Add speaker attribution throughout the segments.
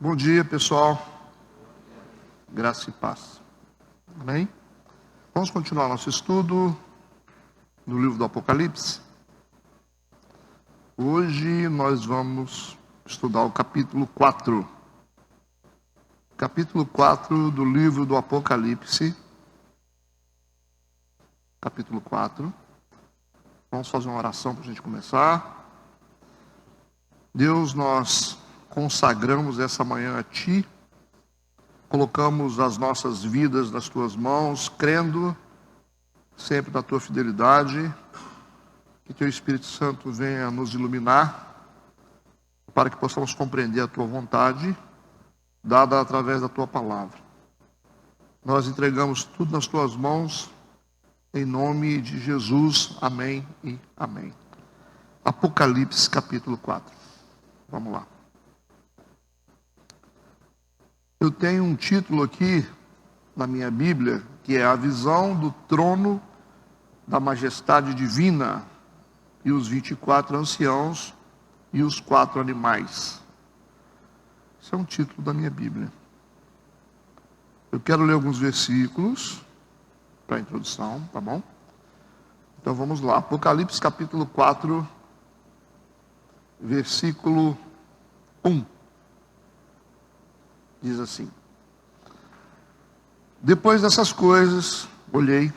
Speaker 1: Bom dia, pessoal. Graça e paz. Amém? Vamos continuar nosso estudo no livro do Apocalipse. Hoje nós vamos estudar o capítulo 4. Capítulo 4 do livro do Apocalipse. Capítulo 4. Vamos fazer uma oração para a gente começar. Deus, nós consagramos essa manhã a Ti, colocamos as nossas vidas nas Tuas mãos, crendo sempre na Tua fidelidade, que Teu Espírito Santo venha nos iluminar, para que possamos compreender a Tua vontade, dada através da Tua palavra. Nós entregamos tudo nas Tuas mãos, em nome de Jesus, amém e amém. Apocalipse capítulo 4, vamos lá. Eu tenho um título aqui na minha Bíblia, que é a visão do trono da majestade divina e os 24 anciãos e os 4 animais. Esse é um título da minha Bíblia. Eu quero ler alguns versículos para a introdução, tá bom? Então vamos lá. Apocalipse capítulo 4, versículo 1. Diz assim: depois dessas coisas, olhei,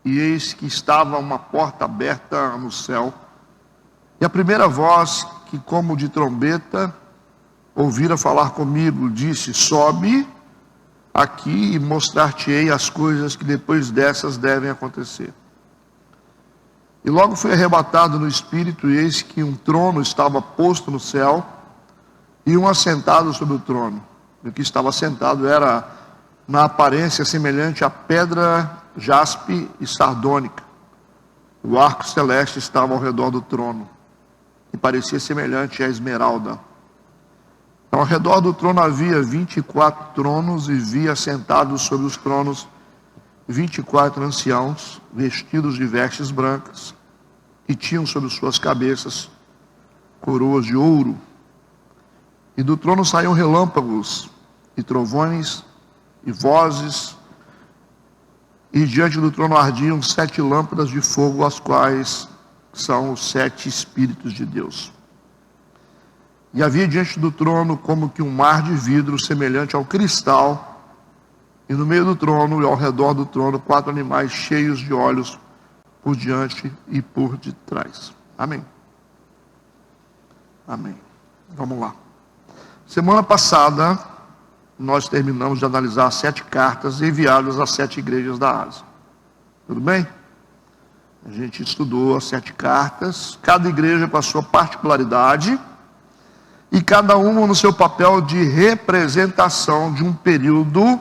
Speaker 1: e eis que estava uma porta aberta no céu, e a primeira voz, que como de trombeta, ouvira falar comigo, disse: sobe aqui e mostrar-te-ei as coisas que depois dessas devem acontecer. E logo fui arrebatado no espírito, e eis que um trono estava posto no céu, e um assentado sobre o trono. O que estava sentado era, na aparência, semelhante a pedra jaspe e sardônica. O arco celeste estava ao redor do trono, e parecia semelhante a esmeralda. Ao redor do trono havia 24 tronos, e via sentados sobre os tronos 24 anciãos, vestidos de vestes brancas, e tinham sobre suas cabeças coroas de ouro. E do trono saíam relâmpagos, e trovões, e vozes, e diante do trono ardiam 7 lâmpadas de fogo, as quais são os 7 Espíritos de Deus. E havia diante do trono como que um mar de vidro, semelhante ao cristal, e no meio do trono e ao redor do trono 4 animais cheios de olhos, por diante e por detrás. Amém. Amém. Vamos lá. Semana passada, nós terminamos de analisar as 7 cartas enviadas às 7 igrejas da Ásia. Tudo bem? A gente estudou as 7 cartas, cada igreja com a sua particularidade, e cada uma no seu papel de representação de um período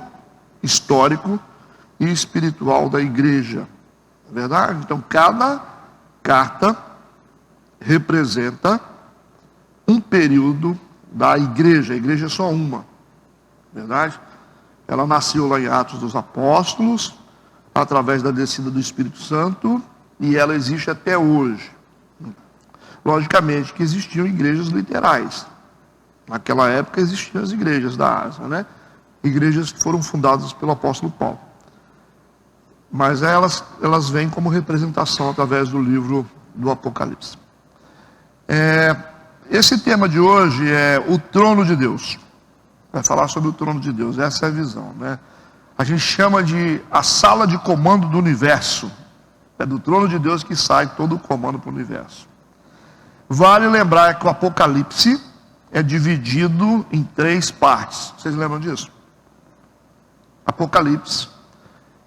Speaker 1: histórico e espiritual da igreja. Não é verdade? Então, cada carta representa um período da igreja. A igreja é só uma, verdade? Ela nasceu lá em Atos dos Apóstolos, através da descida do Espírito Santo, e ela existe até hoje. Logicamente que existiam igrejas literais. Naquela época existiam as igrejas da Ásia, né? Igrejas que foram fundadas pelo apóstolo Paulo. Mas elas vêm como representação através do livro do Apocalipse. Esse tema de hoje é o trono de Deus. Vai falar sobre o trono de Deus, essa é a visão, né? A gente chama de a sala de comando do universo. É do trono de Deus que sai todo o comando para o universo. Vale lembrar que o Apocalipse é dividido em 3 partes. Vocês lembram disso? Apocalipse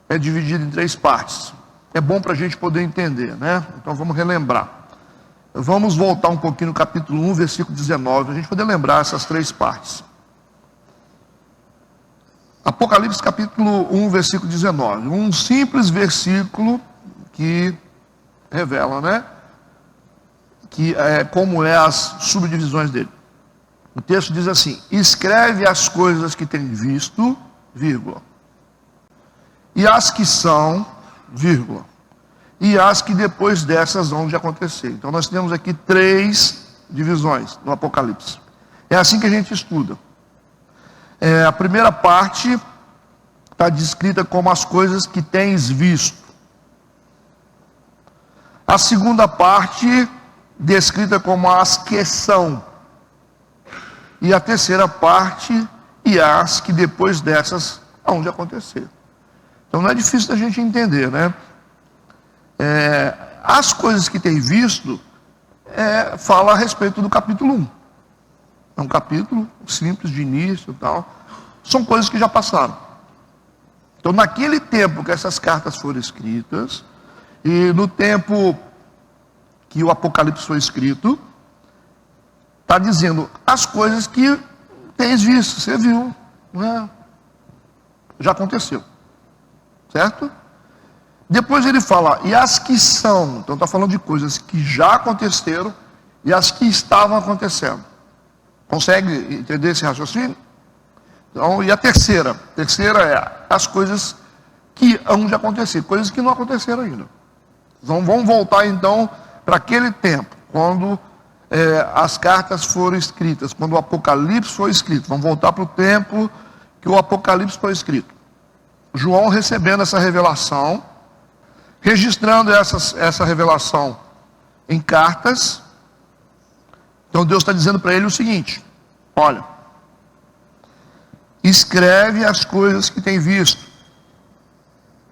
Speaker 1: é dividido em 3 partes. É bom para a gente poder entender, né? Então vamos relembrar. Vamos voltar um pouquinho no capítulo 1, versículo 19, para a gente poder lembrar essas 3 partes. Apocalipse capítulo 1, versículo 19. Um simples versículo que revela, né? Como é as subdivisões dele. O texto diz assim: escreve as coisas que tem visto, vírgula, e as que são, vírgula, e as que depois dessas vão de acontecer. Então nós temos aqui 3 divisões no Apocalipse. É assim que a gente estuda. A primeira parte está descrita como as coisas que tens visto. A segunda parte, descrita como as que são. E a terceira parte, e as que depois dessas hão de acontecer. Então não é difícil da gente entender, né? As coisas que tem visto, fala a respeito do capítulo 1. É um capítulo simples de início e tal. São coisas que já passaram. Então naquele tempo que essas cartas foram escritas, e no tempo que o Apocalipse foi escrito, está dizendo as coisas que tens visto, você viu, né? Já aconteceu, certo? Depois ele fala, e as que são, então está falando de coisas que já aconteceram e as que estavam acontecendo. Consegue entender esse raciocínio? Então, e a terceira? A terceira é as coisas que hão de acontecer, coisas que não aconteceram ainda. Então vamos voltar então para aquele tempo, quando as cartas foram escritas, quando o Apocalipse foi escrito. Vamos voltar para o tempo que o Apocalipse foi escrito. João recebendo essa revelação, registrando essa revelação em cartas. Então Deus está dizendo para ele o seguinte: olha, escreve as coisas que tem visto.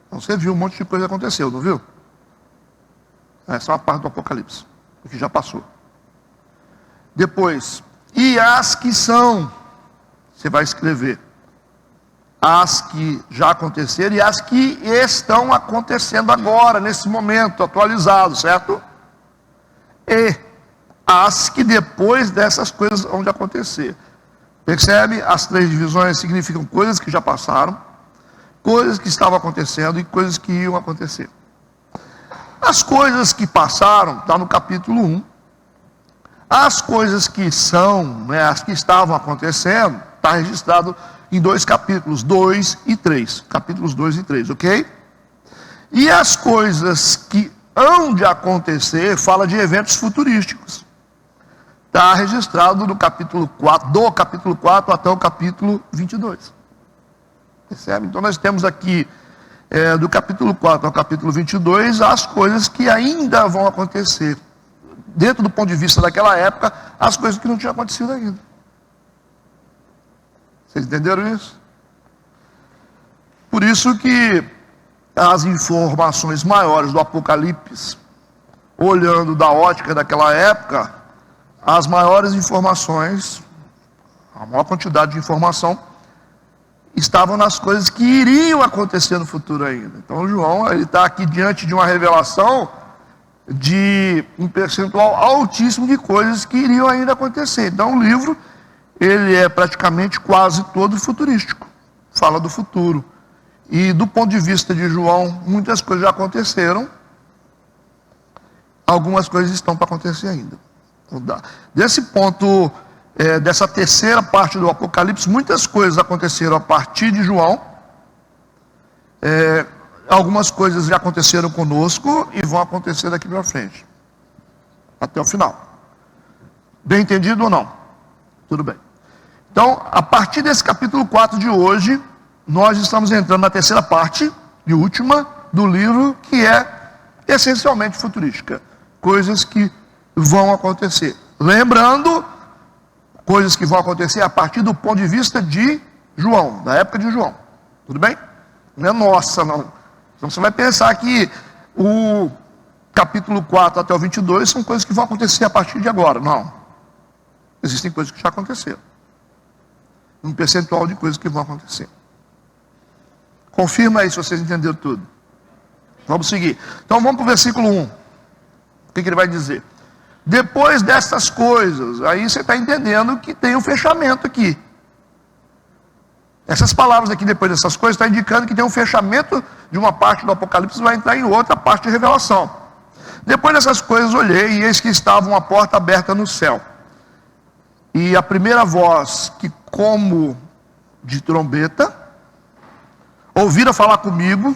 Speaker 1: Então você viu um monte de coisa que aconteceu, não viu? Essa é uma parte do Apocalipse, que já passou. Depois, e as que são, você vai escrever as que já aconteceram e as que estão acontecendo agora, nesse momento, atualizado, certo? E as que depois dessas coisas vão de acontecer. Percebe? As três divisões significam coisas que já passaram, coisas que estavam acontecendo e coisas que iam acontecer. As coisas que passaram, está no capítulo 1. As coisas que são, né, as que estavam acontecendo, está registrado em 2 capítulos, 2 e 3. Capítulos 2 e 3, ok? E as coisas que hão de acontecer, fala de eventos futurísticos. Está registrado no capítulo 4, do capítulo 4 até o capítulo 22. Percebe? Então nós temos aqui, do capítulo 4 ao capítulo 22, as coisas que ainda vão acontecer. Dentro do ponto de vista daquela época, as coisas que não tinham acontecido ainda. Vocês entenderam isso? Por isso que as informações maiores do Apocalipse, olhando da ótica daquela época, as maiores informações, a maior quantidade de informação, estavam nas coisas que iriam acontecer no futuro ainda. Então João, ele está aqui diante de uma revelação de um percentual altíssimo de coisas que iriam ainda acontecer. Então o livro, ele é praticamente quase todo futurístico, fala do futuro. E do ponto de vista de João, muitas coisas já aconteceram, algumas coisas estão para acontecer ainda. Então, desse ponto, dessa terceira parte do Apocalipse, muitas coisas aconteceram a partir de João. Algumas coisas já aconteceram conosco e vão acontecer daqui para frente, até o final. Bem entendido ou não? Tudo bem. Então, a partir desse capítulo 4 de hoje, nós estamos entrando na terceira parte e última do livro, que é essencialmente futurística. Coisas que vão acontecer. Lembrando, coisas que vão acontecer a partir do ponto de vista de João, da época de João. Tudo bem? Não é nossa, não. Então você vai pensar que o capítulo 4 até o 22 são coisas que vão acontecer a partir de agora. Não. Existem coisas que já aconteceram. Um percentual de coisas que vão acontecer. Confirma aí se vocês entenderam tudo. Vamos seguir. Então vamos para o versículo 1. O que ele vai dizer? Depois dessas coisas, aí você está entendendo que tem um fechamento aqui. Essas palavras aqui, depois dessas coisas, está indicando que tem um fechamento de uma parte do Apocalipse e vai entrar em outra parte de revelação. Depois dessas coisas, olhei e eis que estava uma porta aberta no céu. E a primeira voz, que como de trombeta, ouvira falar comigo,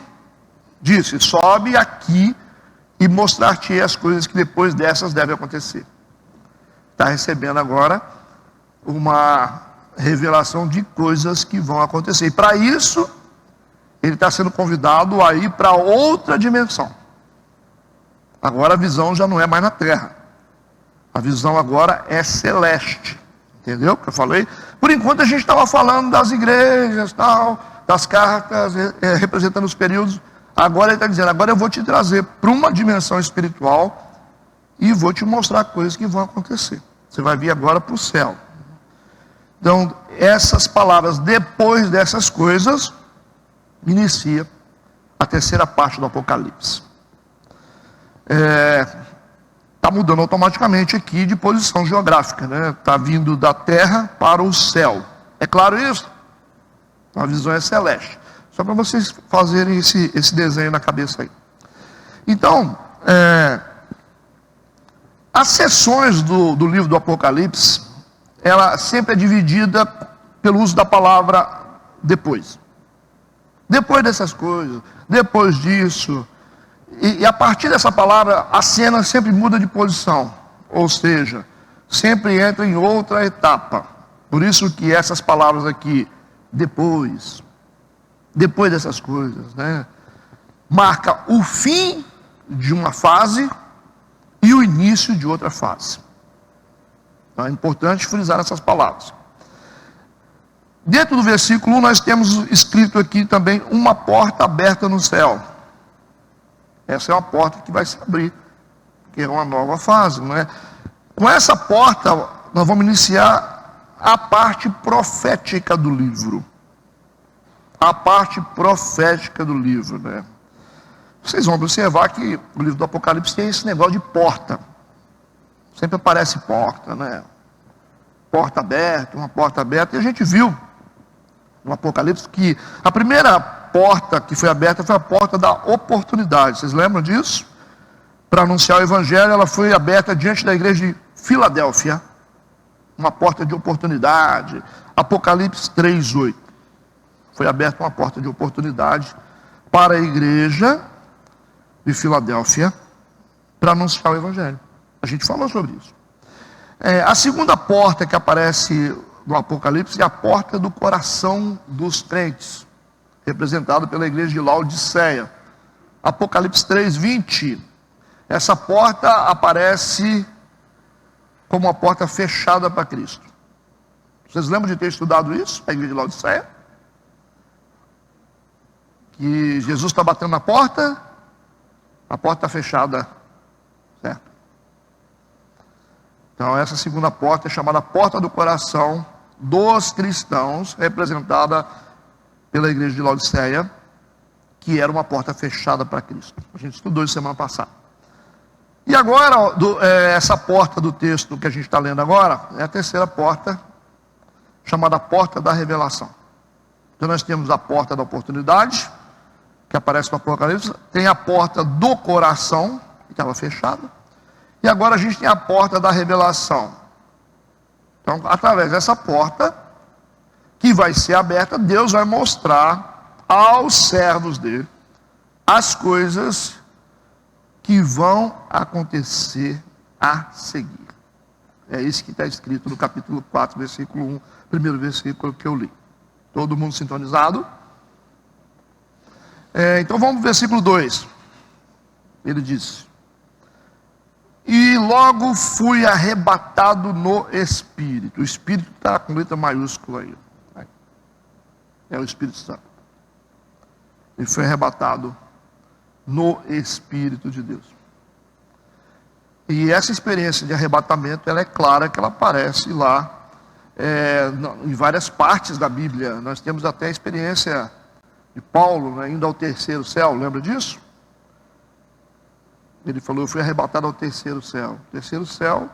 Speaker 1: disse: sobe aqui e mostrar-te as coisas que depois dessas devem acontecer. Está recebendo agora uma revelação de coisas que vão acontecer. E para isso, ele está sendo convidado a ir para outra dimensão. Agora a visão já não é mais na terra. A visão agora é celeste. Entendeu o que eu falei? Por enquanto a gente estava falando das igrejas, tal, das cartas, representando os períodos. Agora ele está dizendo, agora eu vou te trazer para uma dimensão espiritual e vou te mostrar coisas que vão acontecer. Você vai vir agora para o céu. Então, essas palavras, depois dessas coisas, inicia a terceira parte do Apocalipse. Está mudando automaticamente aqui de posição geográfica, né? Está vindo da terra para o céu. É claro isso? A visão é celeste. Só para vocês fazerem esse desenho na cabeça aí. Então, as sessões do livro do Apocalipse, ela sempre é dividida pelo uso da palavra depois. Depois dessas coisas, depois disso. E a partir dessa palavra, a cena sempre muda de posição. Ou seja, sempre entra em outra etapa. Por isso que essas palavras aqui, depois dessas coisas, né, marca o fim de uma fase e o início de outra fase. Então é importante frisar essas palavras. Dentro do versículo 1 nós temos escrito aqui também uma porta aberta no céu. Essa é uma porta que vai se abrir, que é uma nova fase, não é? Com essa porta nós vamos iniciar a parte profética do livro. A parte profética do livro, né? Vocês vão observar que o livro do Apocalipse tem esse negócio de porta. Sempre aparece porta, né? Porta aberta, uma porta aberta. E a gente viu no Apocalipse que a primeira porta que foi aberta foi a porta da oportunidade. Vocês lembram disso? Para anunciar o Evangelho, ela foi aberta diante da igreja de Filadélfia. Uma porta de oportunidade. Apocalipse 3:8. Foi aberta uma porta de oportunidade para a igreja de Filadélfia para anunciar o Evangelho. A gente falou sobre isso. A segunda porta que aparece no Apocalipse é a porta do coração dos crentes, representado pela igreja de Laodiceia. Apocalipse 3:20. Essa porta aparece como uma porta fechada para Cristo. Vocês lembram de ter estudado isso, a igreja de Laodiceia? Que Jesus está batendo na porta, a porta está fechada, certo? Então essa segunda porta é chamada porta do coração dos cristãos, representada pela igreja de Laodiceia, que era uma porta fechada para Cristo. A gente estudou isso semana passada. E agora, essa porta do texto que a gente está lendo agora, é a terceira porta, chamada porta da revelação. Então nós temos a porta da oportunidade, que aparece no Apocalipse, tem a porta do coração, que estava fechada, e agora a gente tem a porta da revelação. Então, através dessa porta, que vai ser aberta, Deus vai mostrar aos servos dele as coisas que vão acontecer a seguir. É isso que está escrito no capítulo 4, versículo 1, primeiro versículo que eu li. Todo mundo sintonizado? Então vamos para o versículo 2. Ele diz: e logo fui arrebatado no Espírito. O Espírito está com letra maiúscula aí. É o Espírito Santo. Ele foi arrebatado no Espírito de Deus. E essa experiência de arrebatamento, ela é clara que ela aparece lá em várias partes da Bíblia. Nós temos até a experiência de Paulo, né, indo ao terceiro céu, lembra disso? Ele falou: eu fui arrebatado ao terceiro céu. O terceiro céu,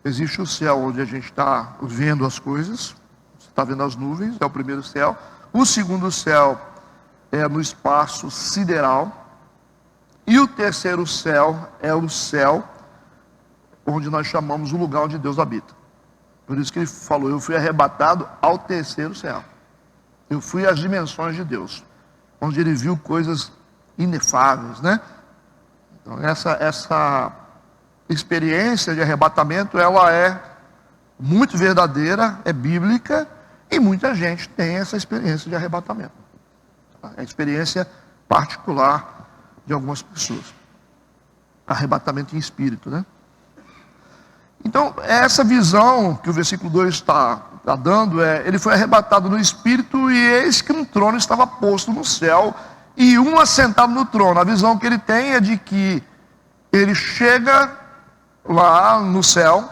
Speaker 1: existe o céu onde a gente está vendo as coisas, você está vendo as nuvens, é o primeiro céu. O segundo céu é no espaço sideral. E o terceiro céu é o céu onde nós chamamos o lugar onde Deus habita. Por isso que ele falou: eu fui arrebatado ao terceiro céu. Eu fui às dimensões de Deus, onde ele viu coisas inefáveis, né? Então essa experiência de arrebatamento, ela é muito verdadeira, é bíblica, e muita gente tem essa experiência de arrebatamento. É a experiência particular de algumas pessoas. Arrebatamento em espírito, né? Então, essa visão que o versículo 2 está dando ele foi arrebatado no espírito e eis que um trono estava posto no céu e um assentado no trono. A visão que ele tem é de que ele chega lá no céu,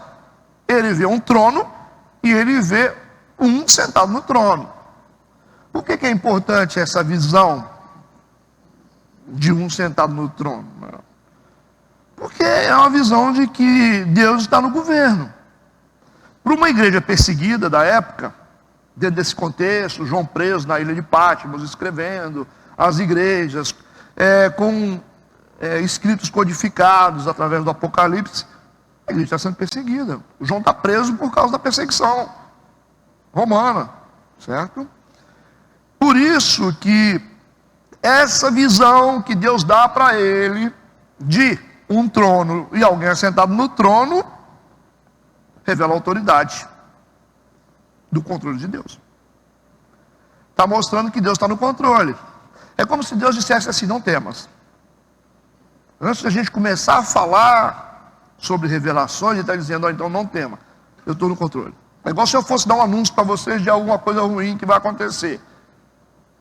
Speaker 1: ele vê um trono e ele vê um sentado no trono. Por que é importante essa visão de um sentado no trono? Porque é uma visão de que Deus está no governo. Para uma igreja perseguida da época, dentro desse contexto, João preso na ilha de Patmos, escrevendo as igrejas, com escritos codificados através do Apocalipse, a igreja está sendo perseguida. O João está preso por causa da perseguição romana, certo? Por isso que essa visão que Deus dá para ele de um trono e alguém assentado no trono revela a autoridade do controle de Deus. Está mostrando que Deus está no controle. É como se Deus dissesse assim: não temas. Antes da gente começar a falar sobre revelações, ele está dizendo: então não tema, eu estou no controle. É igual se eu fosse dar um anúncio para vocês de alguma coisa ruim que vai acontecer.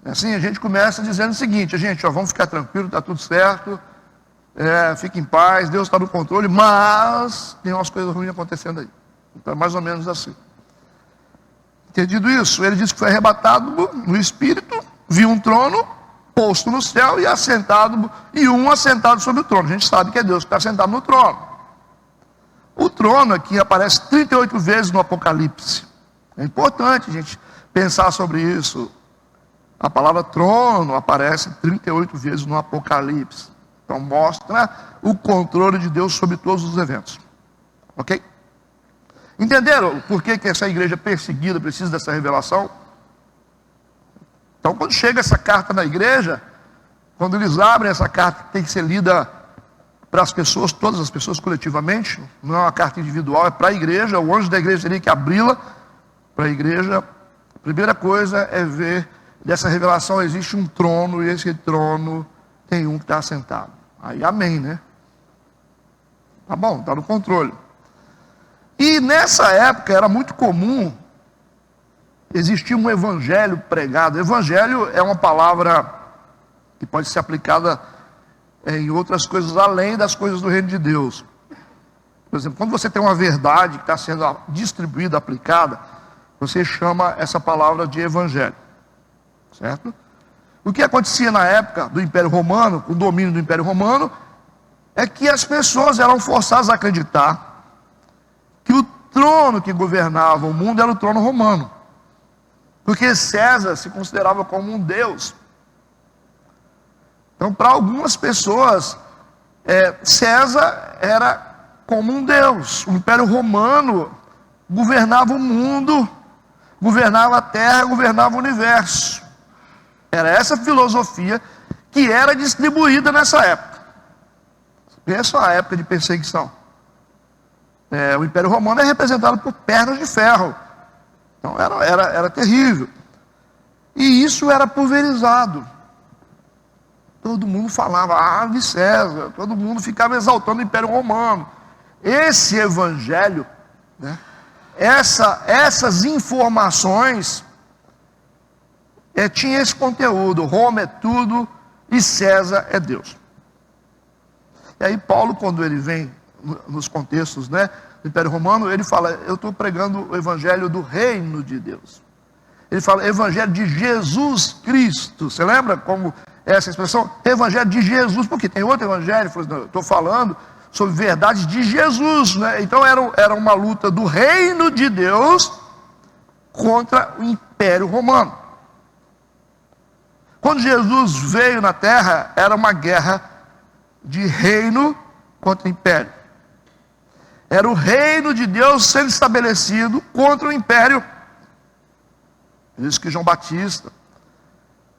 Speaker 1: Assim, a gente começa dizendo o seguinte: gente, vamos ficar tranquilo, está tudo certo, fique em paz, Deus está no controle, mas tem umas coisas ruins acontecendo aí. Então é mais ou menos assim. Entendido isso, ele diz que foi arrebatado no espírito, viu um trono posto no céu e um assentado sobre o trono. A gente sabe que é Deus que está sentado no trono. O trono aqui aparece 38 vezes no Apocalipse. É importante a gente pensar sobre isso. A palavra trono aparece 38 vezes no Apocalipse. Então mostra o controle de Deus sobre todos os eventos. Ok? Entenderam por que essa igreja perseguida precisa dessa revelação? Então, quando chega essa carta na igreja, quando eles abrem essa carta, que tem que ser lida para as pessoas, todas as pessoas coletivamente, não é uma carta individual, é para a igreja. O anjo da igreja teria que abri-la para a igreja. A primeira coisa é ver, dessa revelação existe um trono, e esse trono tem um que está sentado. Aí amém, né? Tá bom, está no controle. E nessa época era muito comum existir um evangelho pregado. Evangelho é uma palavra que pode ser aplicada em outras coisas além das coisas do reino de Deus. Por exemplo, quando você tem uma verdade que está sendo distribuída, aplicada, você chama essa palavra de evangelho, certo? O que acontecia na época do Império Romano, o domínio do Império Romano, é que as pessoas eram forçadas a acreditar que o trono que governava o mundo era o trono romano, porque César se considerava como um deus. Então, para algumas pessoas, César era como um deus. O Império Romano governava o mundo, governava a terra, governava o universo. Era essa filosofia que era distribuída nessa época. Pensa a época de perseguição. O Império Romano é representado por pernas de ferro. Então era terrível. E isso era pulverizado. Todo mundo falava ave César, todo mundo ficava exaltando o Império Romano. Esse evangelho, né, essas informações, tinha esse conteúdo: Roma é tudo e César é Deus. E aí Paulo, quando ele vem nos contextos, né, do Império Romano, ele fala: eu estou pregando o evangelho do reino de Deus. Ele fala evangelho de Jesus Cristo. Você lembra como essa expressão? Evangelho de Jesus, porque tem outro evangelho. Ele falou: não, eu estou falando sobre verdades de Jesus, né? Então era uma luta do reino de Deus contra o Império Romano. Quando Jesus veio na terra, era uma guerra de reino contra o império. Era o reino de Deus sendo estabelecido contra o império. Por isso que João Batista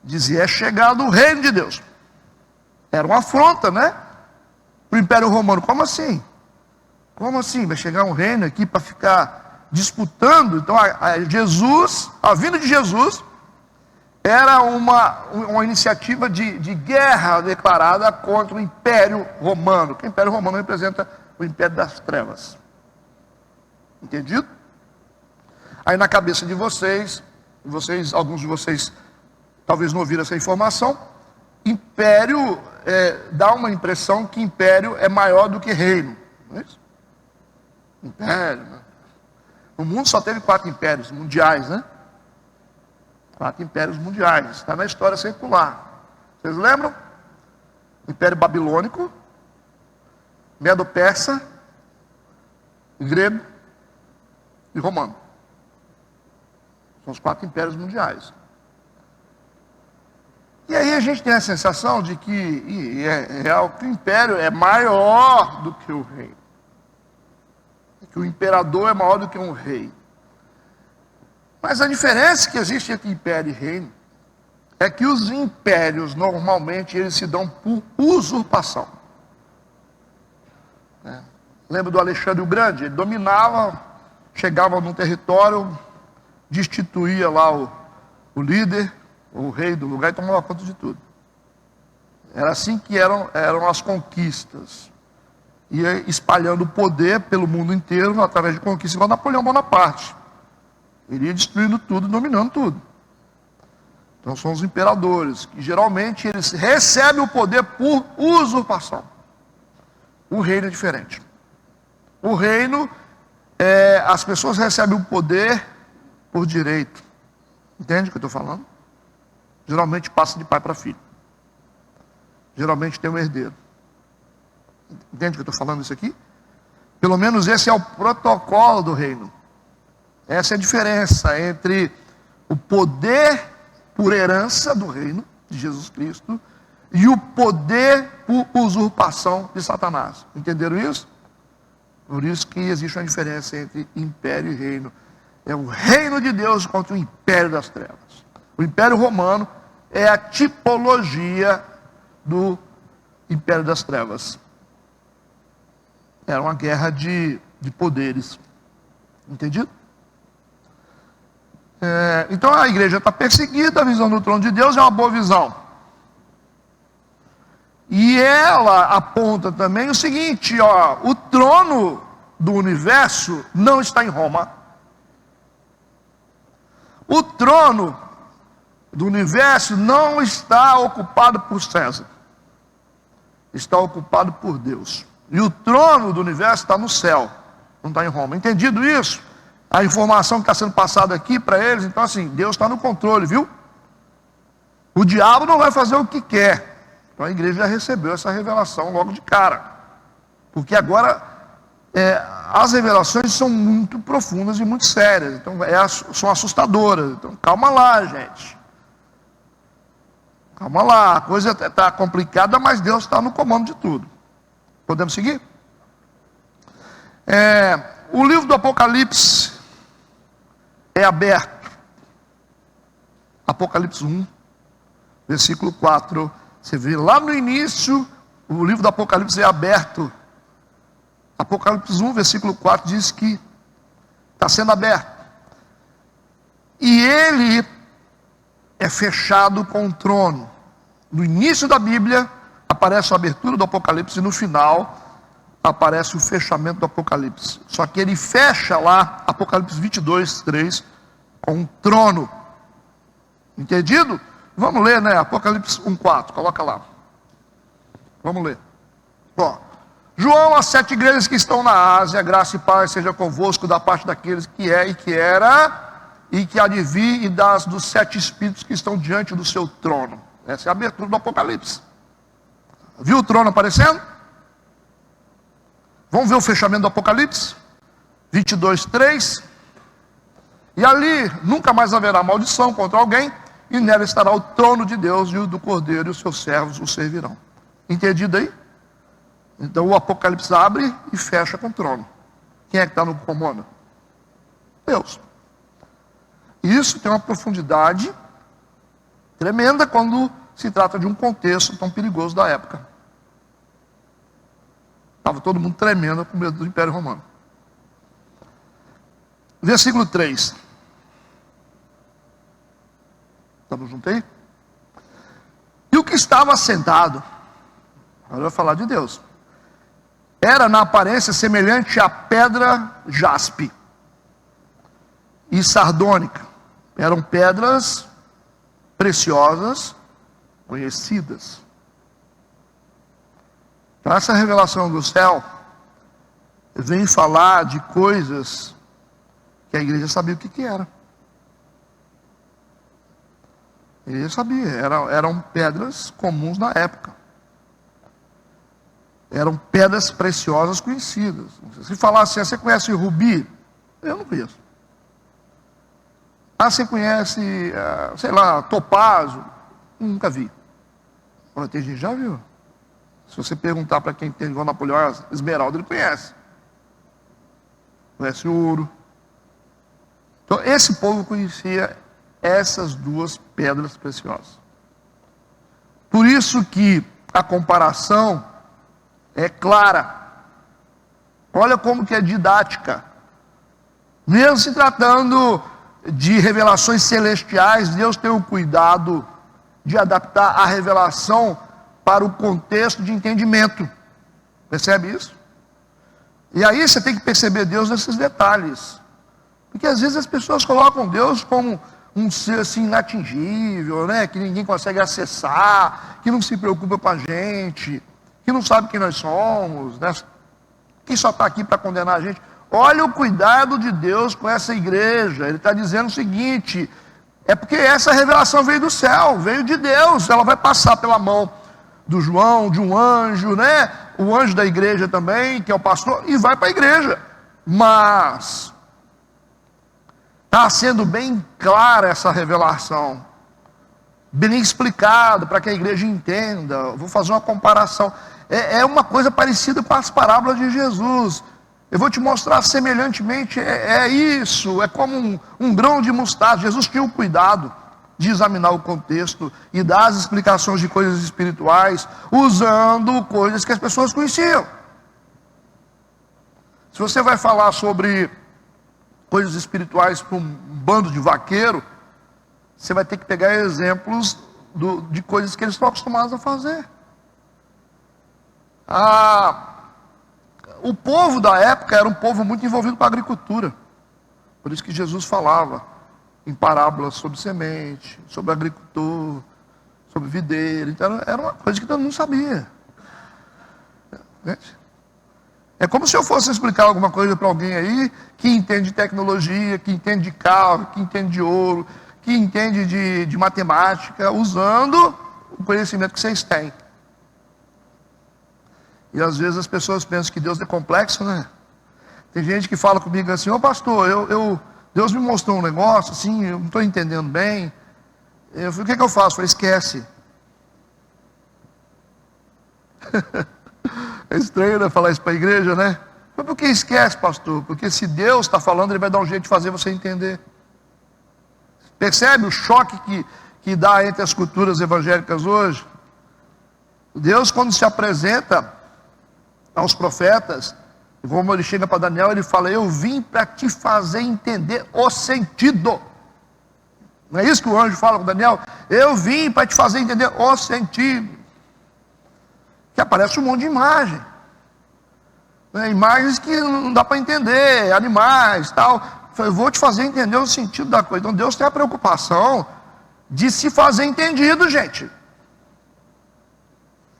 Speaker 1: dizia: é chegado o reino de Deus. Era uma afronta, né, para o Império Romano. Como assim? Como assim? Vai chegar um reino aqui para ficar disputando. Então a vinda de Jesus era uma iniciativa de guerra declarada contra o Império Romano. Que o Império Romano representa o Império das Trevas. Entendido? Aí na cabeça de vocês, alguns de vocês talvez não ouviram essa informação, império dá uma impressão que império é maior do que reino. Não é isso? Império, né? O mundo só teve 4 impérios mundiais, né? 4 impérios mundiais. Está na história secular. Vocês lembram? Império Babilônico, Medo-Persa, Grego e Romano. São os 4 impérios mundiais. E aí a gente tem a sensação de que, e é real, que o império é maior do que o reino. Que o imperador é maior do que um rei. Mas a diferença que existe entre império e reino é que os impérios, normalmente, eles se dão por usurpação. Lembra do Alexandre o Grande? Ele dominava, chegava num território, destituía lá o líder, o rei do lugar, e tomava conta de tudo. Era assim que eram as conquistas. Ia espalhando o poder pelo mundo inteiro, através de conquistas, igual Napoleão Bonaparte. Ele ia destruindo tudo, dominando tudo. Então são os imperadores, que geralmente eles recebem o poder por usurpação. O reino é diferente. O reino, as pessoas recebem o poder por direito. Entende o que eu estou falando? Geralmente passa de pai para filho. Geralmente tem um herdeiro. Entende o que eu estou falando isso aqui? Pelo menos esse é o protocolo do reino. Essa é a diferença entre o poder por herança do reino de Jesus Cristo e o poder por usurpação de Satanás. Entenderam isso? Por isso que existe uma diferença entre império e reino. É o reino de Deus contra o império das trevas. O império romano é a tipologia do império das trevas. Era uma guerra de poderes. Entendido? Então a igreja está perseguida, a visão do trono de Deus é uma boa visão. E ela aponta também o seguinte, o trono do universo não está em Roma. O trono do universo não está ocupado por César. Está ocupado por Deus. E o trono do universo está no céu, não está em Roma. Entendido isso? A informação que está sendo passada aqui para eles, então assim, Deus está no controle, viu? O diabo não vai fazer o que quer. Então a igreja já recebeu essa revelação logo de cara. Porque agora as revelações são muito profundas e muito sérias. Então são assustadoras. Então calma lá, gente. Calma lá, a coisa está complicada, mas Deus está no comando de tudo. Podemos seguir? O livro do Apocalipse é aberto. Apocalipse 1, versículo 4. Você vê lá no início, o livro do Apocalipse é aberto. Apocalipse 1, versículo 4 diz que está sendo aberto. E ele é fechado com o trono. No início da Bíblia aparece a abertura do Apocalipse e no final aparece o fechamento do Apocalipse. Só que ele fecha lá, Apocalipse 22, 3, com um trono. Entendido? Vamos ler, né? Apocalipse 1, 4, coloca lá. Vamos ler. João, as 7 igrejas que estão na Ásia, graça e paz seja convosco da parte daqueles que é e que era e que há de vir, e dos 7 espíritos que estão diante do seu trono. Essa é a abertura do Apocalipse. Viu o trono aparecendo? Vamos ver o fechamento do Apocalipse? 22, 3. E ali nunca mais haverá maldição contra alguém, e nela estará o trono de Deus e o do Cordeiro, e os seus servos o servirão. Entendido aí? Então o Apocalipse abre e fecha com o trono. Quem é que está no comando? Deus. Isso tem uma profundidade tremenda quando se trata de um contexto tão perigoso da época. Estava todo mundo tremendo com medo do Império Romano. Versículo 3. Estamos juntos aí? E o que estava sentado, agora vai falar de Deus, era na aparência semelhante à pedra jaspe e sardônica. Eram pedras preciosas, conhecidas. Então, essa revelação do céu vem falar de coisas que a igreja sabia o que era. A igreja sabia, eram pedras comuns na época. Eram pedras preciosas conhecidas. Se falar assim, você conhece rubi? Eu não conheço. Ah, você conhece, sei lá, topázio? Nunca vi. Agora, tem gente que já viu. Se você perguntar para quem tem igual Napoleão, esmeralda, ele conhece. Conhece ouro. Então, esse povo conhecia essas duas pedras preciosas. Por isso que a comparação é clara. Olha como que é didática. Mesmo se tratando de revelações celestiais, Deus tem o cuidado de adaptar a revelação para o contexto de entendimento. Percebe isso? E aí você tem que perceber Deus nesses detalhes. Porque às vezes as pessoas colocam Deus como um ser assim inatingível, né? Que ninguém consegue acessar, que não se preocupa com a gente, que não sabe quem nós somos, né? Que só está aqui para condenar a gente. Olha o cuidado de Deus com essa igreja. Ele está dizendo o seguinte: é porque essa revelação veio do céu, veio de Deus. Ela vai passar pela mão do João, de um anjo, né? O anjo da igreja também, que é o pastor, e vai para a igreja. Mas está sendo bem clara essa revelação, bem explicado para que a igreja entenda. Vou fazer uma comparação. É uma coisa parecida com as parábolas de Jesus. Eu vou te mostrar semelhantemente, é isso, é como um grão de mostarda. Jesus tinha o cuidado de examinar o contexto e dar as explicações de coisas espirituais, usando coisas que as pessoas conheciam. Se você vai falar sobre coisas espirituais para um bando de vaqueiro, você vai ter que pegar exemplos de coisas que eles estão acostumados a fazer. O povo da época era um povo muito envolvido com a agricultura. Por isso que Jesus falava em parábolas sobre semente, sobre agricultor, sobre videiro. Então era uma coisa que todo mundo sabia. É como se eu fosse explicar alguma coisa para alguém aí que entende de tecnologia, que entende de carro, que entende de ouro, que entende de matemática, usando o conhecimento que vocês têm. E às vezes as pessoas pensam que Deus é complexo, né? Tem gente que fala comigo assim: ô pastor, Deus me mostrou um negócio assim, eu não estou entendendo bem. Eu falei: o que eu faço? Eu falei: esquece. É estranho, né, falar isso para a igreja, né? Mas por que esquece, pastor? Porque se Deus está falando, Ele vai dar um jeito de fazer você entender. Percebe o choque que dá entre as culturas evangélicas hoje? Deus, quando se apresenta aos profetas, como ele chega para Daniel, ele fala: eu vim para te fazer entender o sentido. Não é isso que o anjo fala com Daniel? Eu vim para te fazer entender o sentido. Que aparece um monte de imagem, né? Imagens que não dá para entender, animais, tal. Eu vou te fazer entender o sentido da coisa. Então Deus tem a preocupação de se fazer entendido, gente.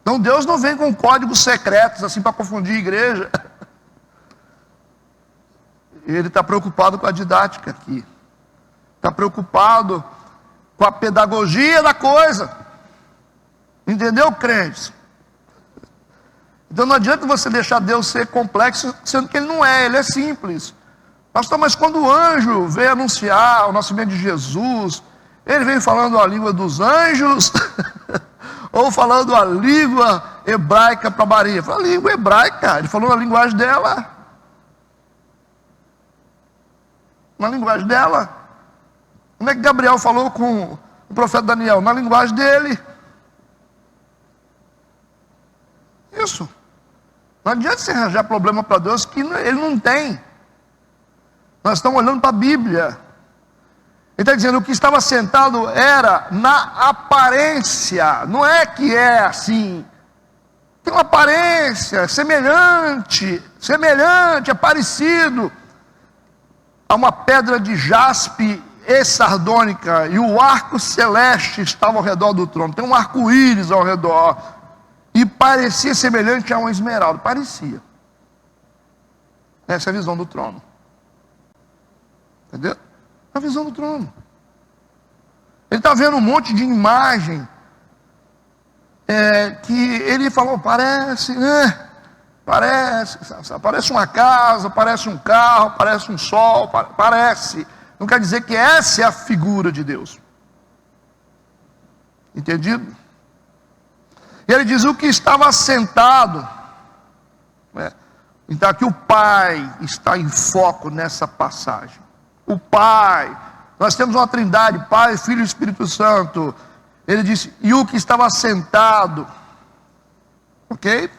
Speaker 1: Então Deus não vem com códigos secretos assim para confundir a igreja. Ele está preocupado com a didática aqui. Está preocupado com a pedagogia da coisa. Entendeu, crentes? Então não adianta você deixar Deus ser complexo, sendo que Ele não é, Ele é simples. Pastor, mas quando o anjo veio anunciar o nascimento de Jesus, ele veio falando a língua dos anjos, ou falando a língua hebraica para Maria? Falou a língua hebraica, ele falou na linguagem dela. Na linguagem dela. Como é que Gabriel falou com o profeta Daniel? Na linguagem dele. Isso. Não adianta você arranjar problema para Deus que Ele não tem. Nós estamos olhando para a Bíblia. Ele está dizendo, o que estava sentado era na aparência. Não é que é assim. Tem uma aparência semelhante, é parecido a uma pedra de jaspe e sardônica, e o arco celeste estava ao redor do trono. Tem um arco-íris ao redor, e parecia semelhante a um esmeralda. Parecia. Essa é a visão do trono. Entendeu? A visão do trono. Ele está vendo um monte de imagem que ele falou, parece, parece uma casa, parece um carro, parece um sol, parece. Não quer dizer que essa é a figura de Deus. Entendido? E ele diz, o que estava assentado. Então aqui o Pai está em foco nessa passagem. O Pai, nós temos uma trindade, Pai, Filho e Espírito Santo. Ele disse, e o que estava sentado, ok?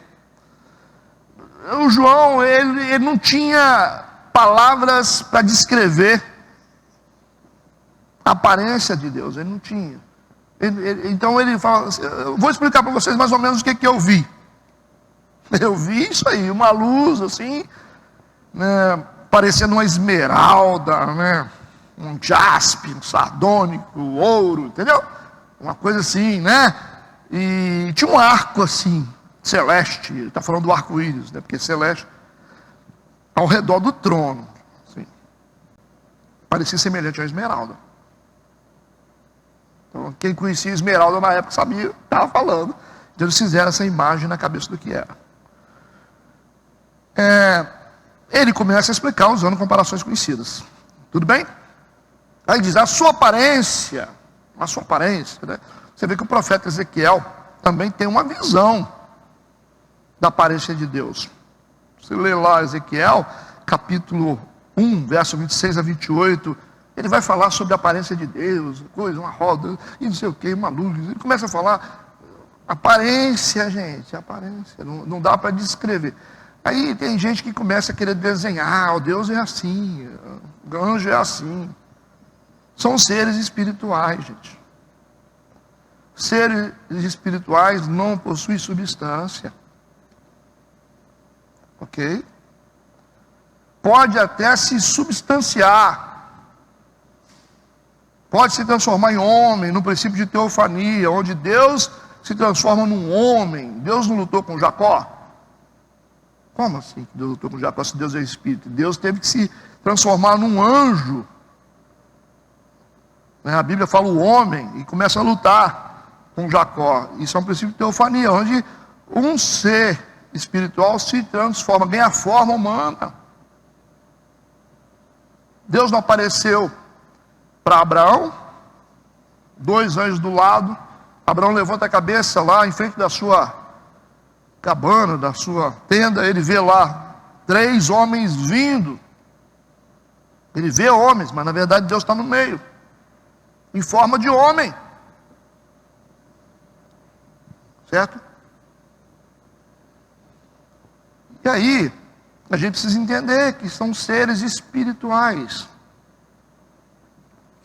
Speaker 1: O João, ele não tinha palavras para descrever a aparência de Deus, ele não tinha. Então ele fala, eu vou explicar para vocês mais ou menos o que eu vi. Eu vi isso aí, uma luz assim, né, parecendo uma esmeralda, né, um jaspe, um sardônico, ouro, entendeu? Uma coisa assim, né? E tinha um arco assim, celeste, ele está falando do arco-íris, né? Porque celeste, ao redor do trono, assim, parecia semelhante a esmeralda. Então, quem conhecia esmeralda na época sabia, estava falando. Então eles fizeram essa imagem na cabeça do que era. Ele começa a explicar usando comparações conhecidas. Tudo bem? Aí diz, a sua aparência, né? Você vê que o profeta Ezequiel também tem uma visão da aparência de Deus. Você lê lá Ezequiel, capítulo 1, verso 26 a 28, ele vai falar sobre a aparência de Deus, coisa, uma roda, e não sei o que, uma luz. Ele começa a falar, aparência, gente, aparência, não dá para descrever. Aí tem gente que começa a querer desenhar, o Deus é assim, o anjo é assim. São seres espirituais, gente. Seres espirituais não possuem substância. Ok? Pode até se substanciar. Pode se transformar em homem, no princípio de teofania, onde Deus se transforma num homem. Deus não lutou com Jacó? Como assim que Deus lutou com Jacó se Deus é espírito? Deus teve que se transformar num anjo. A Bíblia fala o homem e começa a lutar com Jacó. Isso é um princípio de teofania, onde um ser espiritual se transforma, ganha a forma humana. Deus não apareceu para Abraão, 2 anjos do lado. Abraão levanta a cabeça lá em frente da sua cabana, da sua tenda, ele vê lá 3 homens vindo. Ele vê homens, mas na verdade Deus está no meio, em forma de homem. Certo? E aí, a gente precisa entender que são seres espirituais,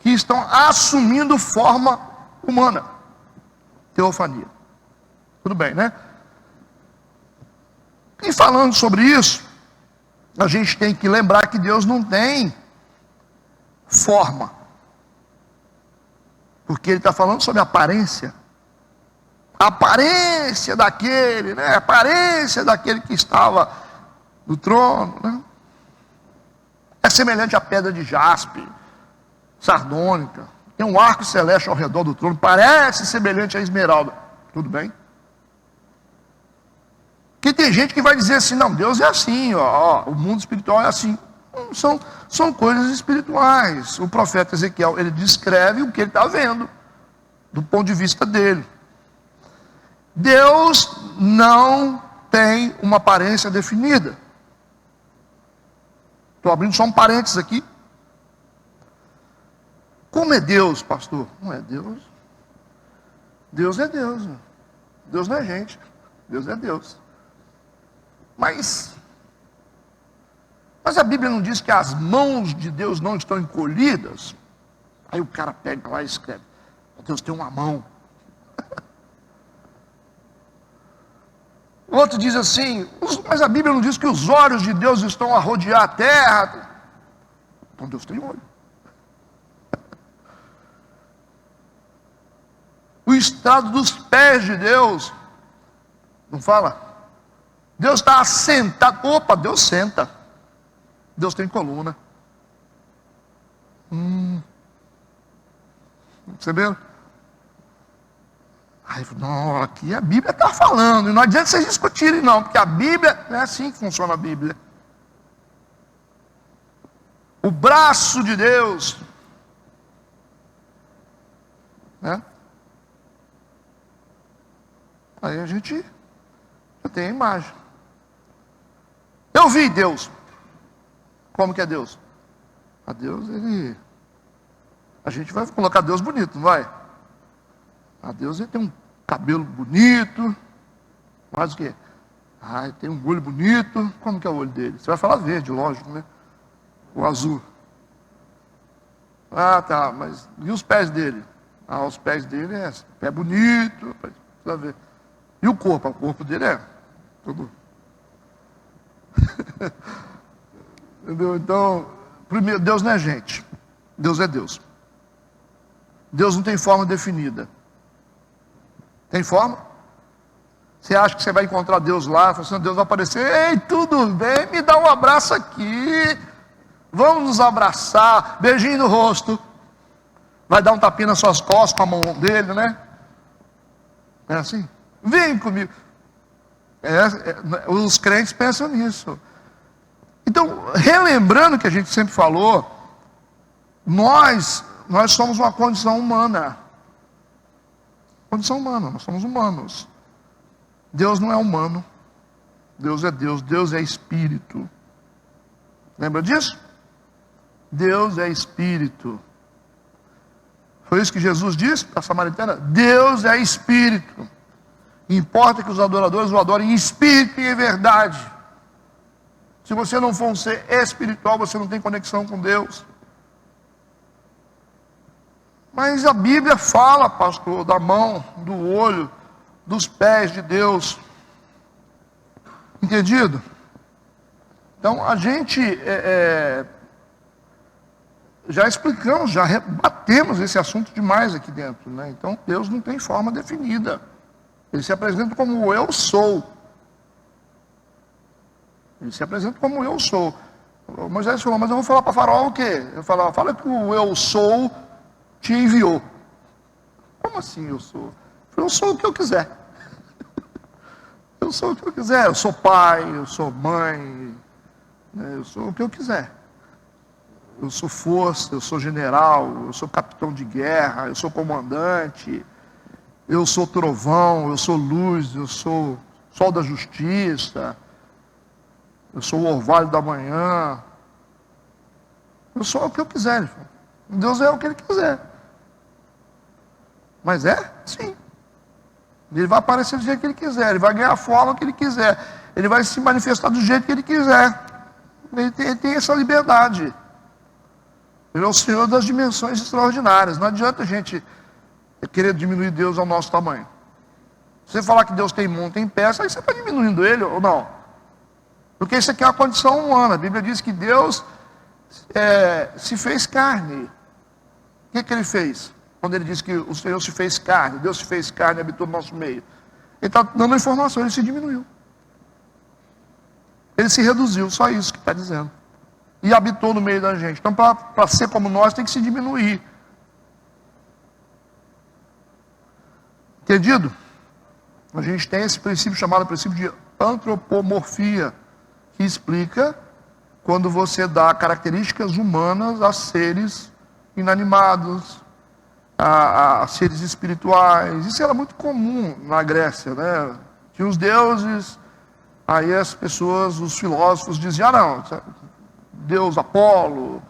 Speaker 1: que estão assumindo forma humana. Teofania. Tudo bem, né? E falando sobre isso, a gente tem que lembrar que Deus não tem forma. Porque ele está falando sobre aparência. A aparência daquele, né? A aparência daquele que estava no trono, né? É semelhante à pedra de jaspe, sardônica. Tem um arco celeste ao redor do trono, parece semelhante à esmeralda. Tudo bem? Que tem gente que vai dizer assim, não, Deus é assim, ó, o mundo espiritual é assim. São coisas espirituais. O profeta Ezequiel, ele descreve o que ele está vendo, do ponto de vista dele. Deus não tem uma aparência definida. Estou abrindo só um parênteses aqui. Como é Deus, pastor? Não é Deus. Deus é Deus. Né? Deus não é gente. Deus é Deus. Mas Mas a Bíblia não diz que as mãos de Deus não estão encolhidas? Aí o cara pega lá e escreve: Deus tem uma mão. O outro diz assim: mas a Bíblia não diz que os olhos de Deus estão a rodear a terra? Então Deus tem olho. O estado dos pés de Deus, não fala? Deus está assentado. Opa, Deus senta. Deus tem coluna. Perceberam? Aí, não, aqui a Bíblia está falando, e não adianta vocês discutirem não, porque a Bíblia, não é assim que funciona a Bíblia. O braço de Deus, né? Aí a gente já tem a imagem. Eu vi Deus. Como que é Deus? A Deus, a gente vai colocar Deus bonito, não vai? A Deus, ele tem um cabelo bonito. Mais o quê? Ele tem um olho bonito. Como que é o olho dele? Você vai falar verde, lógico, né? O azul. Tá, mas e os pés dele? Os pés dele é pé bonito. Precisa ver. E o corpo? O corpo dele é tudo. Entendeu? Então, primeiro, Deus não é gente. Deus é Deus. Deus não tem forma definida. Tem forma? Você acha que você vai encontrar Deus lá, assim, Deus vai aparecer: ei, tudo bem, me dá um abraço aqui, vamos nos abraçar, beijinho no rosto, vai dar um tapinha nas suas costas com a mão dele, né? É assim? Vem comigo. Os crentes pensam nisso. Então, relembrando que a gente sempre falou, nós somos uma condição humana. Condição humana, nós somos humanos. Deus não é humano. Deus é Deus, Deus é Espírito. Lembra disso? Deus é Espírito. Foi isso que Jesus disse para a samaritana? Deus é Espírito. Importa que os adoradores o adorem em espírito e em verdade. Se você não for um ser espiritual, você não tem conexão com Deus. Mas a Bíblia fala, pastor, da mão, do olho, dos pés de Deus. Entendido? Então a gente já explicamos, já rebatemos esse assunto demais aqui dentro, né? Então Deus não tem forma definida. Ele se apresenta como eu sou. Ele se apresenta como eu sou. O Moisés falou: mas eu vou falar para Faraó o quê? Eu falo: fala que o eu sou te enviou. Como assim eu sou? Eu sou o que eu quiser. Eu sou o que eu quiser. Eu sou pai, eu sou mãe, né? Eu sou o que eu quiser. Eu sou força, eu sou general, eu sou capitão de guerra, eu sou comandante, eu sou trovão, eu sou luz, eu sou sol da justiça, eu sou o orvalho da manhã. Eu sou o que eu quiser. Deus é o que Ele quiser. Mas sim. Ele vai aparecer do jeito que Ele quiser. Ele vai ganhar a forma que Ele quiser. Ele vai se manifestar do jeito que Ele quiser. Ele tem essa liberdade. Ele é o Senhor das dimensões extraordinárias. Não adianta a gente querer diminuir Deus ao nosso tamanho. Se você falar que Deus tem mundo, tem peça, aí você está diminuindo Ele ou não? Porque isso aqui é uma condição humana. A Bíblia diz que Deus se fez carne. O que Ele fez? Quando Ele diz que o Senhor se fez carne, Deus se fez carne e habitou no nosso meio. Ele está dando a informação: Ele se diminuiu. Ele se reduziu, só isso que está dizendo. E habitou no meio da gente. Então, para ser como nós, tem que se diminuir. Entendido? A gente tem esse princípio chamado princípio de antropomorfia, que explica quando você dá características humanas a seres inanimados, a seres espirituais. Isso era muito comum na Grécia, né? Tinha os deuses, aí as pessoas, os filósofos diziam: não, Deus Apolo,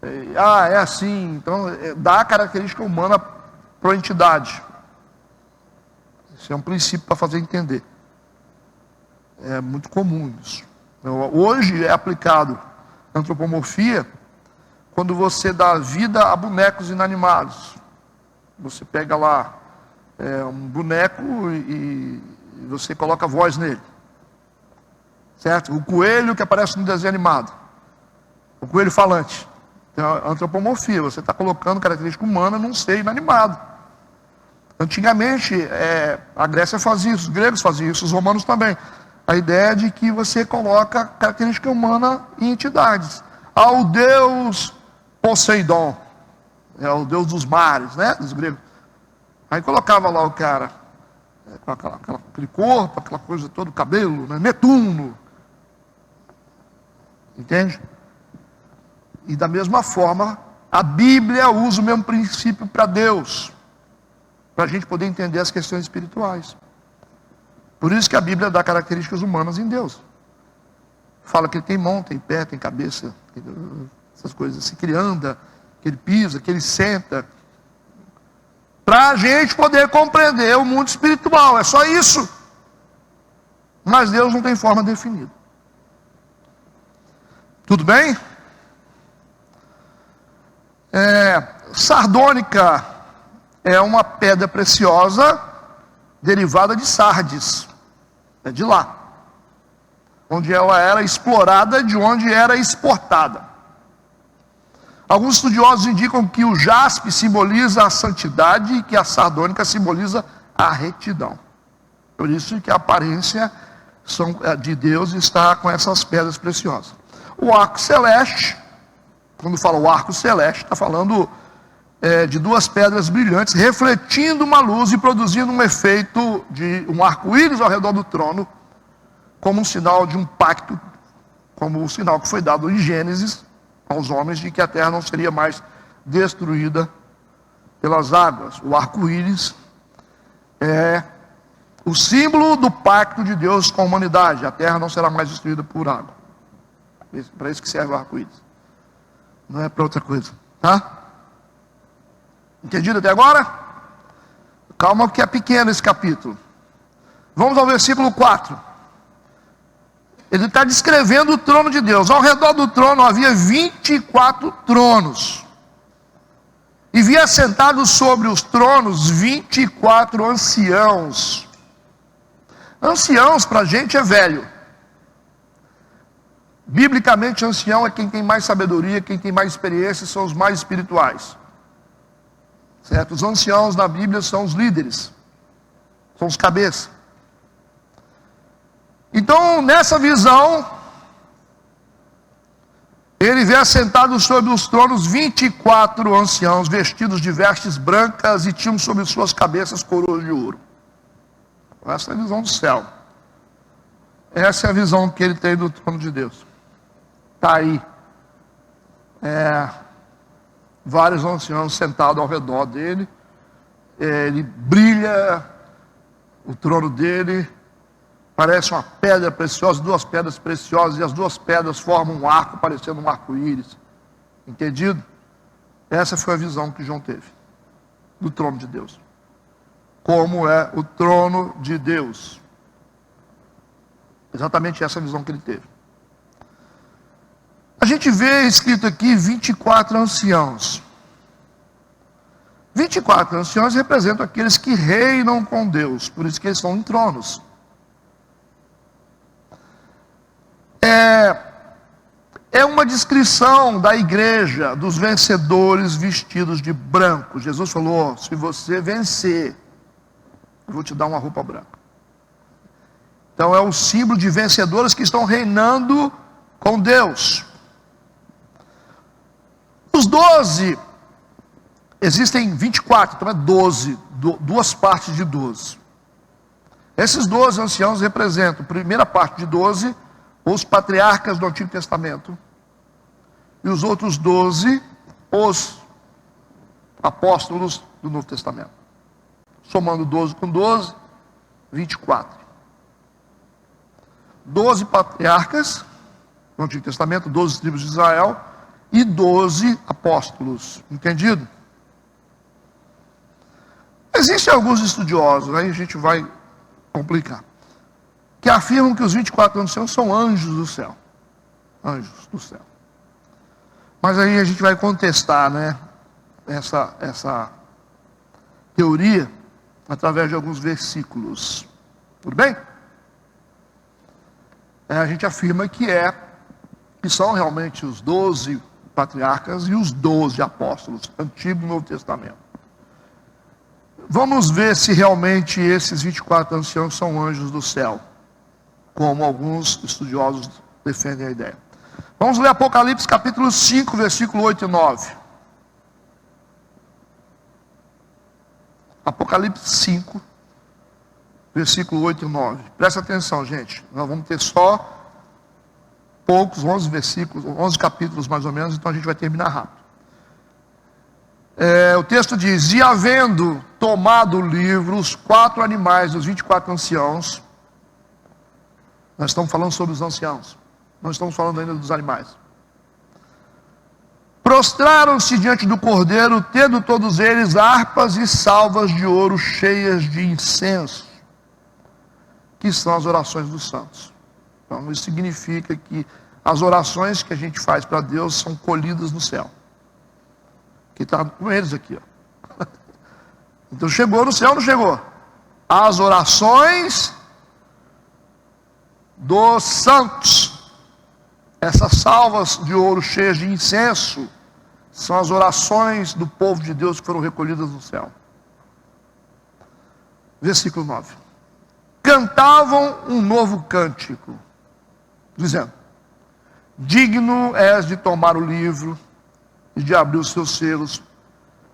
Speaker 1: é assim. Então, dá a característica humana para a entidade. Isso é um princípio para fazer entender. É muito comum isso. Hoje é aplicado Antropomorfia, quando você dá vida a bonecos inanimados. Você pega lá um boneco e você coloca voz nele. Certo? O coelho que aparece no desenho animado. O coelho falante. Então, antropomorfia, você está colocando característica humana num ser inanimado. Antigamente, a Grécia fazia isso, os gregos faziam isso, os romanos também. A ideia de que você coloca característica humana em entidades. Ao deus Poseidon, é o deus dos mares, né, dos gregos. Aí colocava lá o cara, com aquele corpo, aquela coisa toda, o cabelo, né, Netuno. Entende? E da mesma forma, a Bíblia usa o mesmo princípio para Deus, para a gente poder entender as questões espirituais. Por isso que a Bíblia dá características humanas em Deus. Fala que ele tem mão, tem pé, tem cabeça, essas coisas assim, que ele anda, que ele pisa, que ele senta. Para a gente poder compreender o mundo espiritual, é só isso. Mas Deus não tem forma definida. Tudo bem? Sardônica é uma pedra preciosa derivada de Sardes, é de lá, onde ela era explorada, de onde era exportada. Alguns estudiosos indicam que o jaspe simboliza a santidade e que a sardônica simboliza a retidão. Por isso que a aparência de Deus está com essas pedras preciosas. O arco celeste, quando fala o arco celeste, está falando de duas pedras brilhantes, refletindo uma luz e produzindo um efeito de um arco-íris ao redor do trono, como um sinal de um pacto, como o sinal que foi dado em Gênesis aos homens de que a terra não seria mais destruída pelas águas. O arco-íris é o símbolo do pacto de Deus com a humanidade. A terra não será mais destruída por água. Para isso que serve o arco-íris. Não é para outra coisa, tá? Entendido até agora? Calma que é pequeno esse capítulo. Vamos ao versículo 4. Ele está descrevendo o trono de Deus. Ao redor do trono havia 24 tronos. E via sentados sobre os tronos 24 anciãos. Anciãos para a gente é velho. Biblicamente, ancião é quem tem mais sabedoria, quem tem mais experiência, são os mais espirituais. Certo? Os anciãos na Bíblia são os líderes, são os cabeças. Então, nessa visão, ele vê assentados sobre os tronos 24 anciãos, vestidos de vestes brancas e tinham sobre suas cabeças coroas de ouro. Essa é a visão do céu. Essa é a visão que ele tem do trono de Deus. Está aí. Vários anciãos sentados ao redor dele. Ele brilha, o trono dele parece uma pedra preciosa, duas pedras preciosas, e as duas pedras formam um arco, parecendo um arco-íris. Entendido? Essa foi a visão que João teve do trono de Deus. Como é o trono de Deus. Exatamente essa visão que ele teve. A gente vê escrito aqui 24 anciãos. 24 anciãos representam aqueles que reinam com Deus, por isso que eles estão em tronos. É uma descrição da igreja, dos vencedores vestidos de branco. Jesus falou: se você vencer, eu vou te dar uma roupa branca. Então é o símbolo de vencedores que estão reinando com Deus. Os 12, existem 24, então é 12, duas partes de 12. Esses 12 anciãos representam, primeira parte de 12, os patriarcas do Antigo Testamento, e os outros 12, os apóstolos do Novo Testamento. Somando 12 com 12, 24. 12 patriarcas do Antigo Testamento, 12 tribos de Israel, e 12 apóstolos. Entendido? Existem alguns estudiosos, aí a gente vai complicar, que afirmam que os 24 anciãos são anjos do céu. Anjos do céu. Mas aí a gente vai contestar, né, essa teoria através de alguns versículos. Tudo bem? A gente afirma que são realmente os 12 patriarcas e os 12 apóstolos, Antigo e Novo Testamento. Vamos ver se realmente esses 24 anciãos são anjos do céu, como alguns estudiosos defendem a ideia. Vamos ler Apocalipse capítulo 5, versículo 8 e 9. Apocalipse 5, versículo 8 e 9. Presta atenção, gente. Nós vamos ter só poucos, 11 versículos, 11 capítulos mais ou menos, então a gente vai terminar rápido. O texto diz: e havendo tomado o livro, os 4 animais dos 24 anciãos, nós estamos falando sobre os anciãos, não estamos falando ainda dos animais, prostraram-se diante do Cordeiro, tendo todos eles harpas e salvas de ouro cheias de incenso, que são as orações dos santos. Então isso significa que as orações que a gente faz para Deus são colhidas no céu, que está com eles aqui, ó. Então chegou no céu ou não chegou? As orações dos santos, essas salvas de ouro cheias de incenso, são as orações do povo de Deus que foram recolhidas no céu. Versículo 9. Cantavam um novo cântico, dizendo: digno és de tomar o livro e de abrir os seus selos,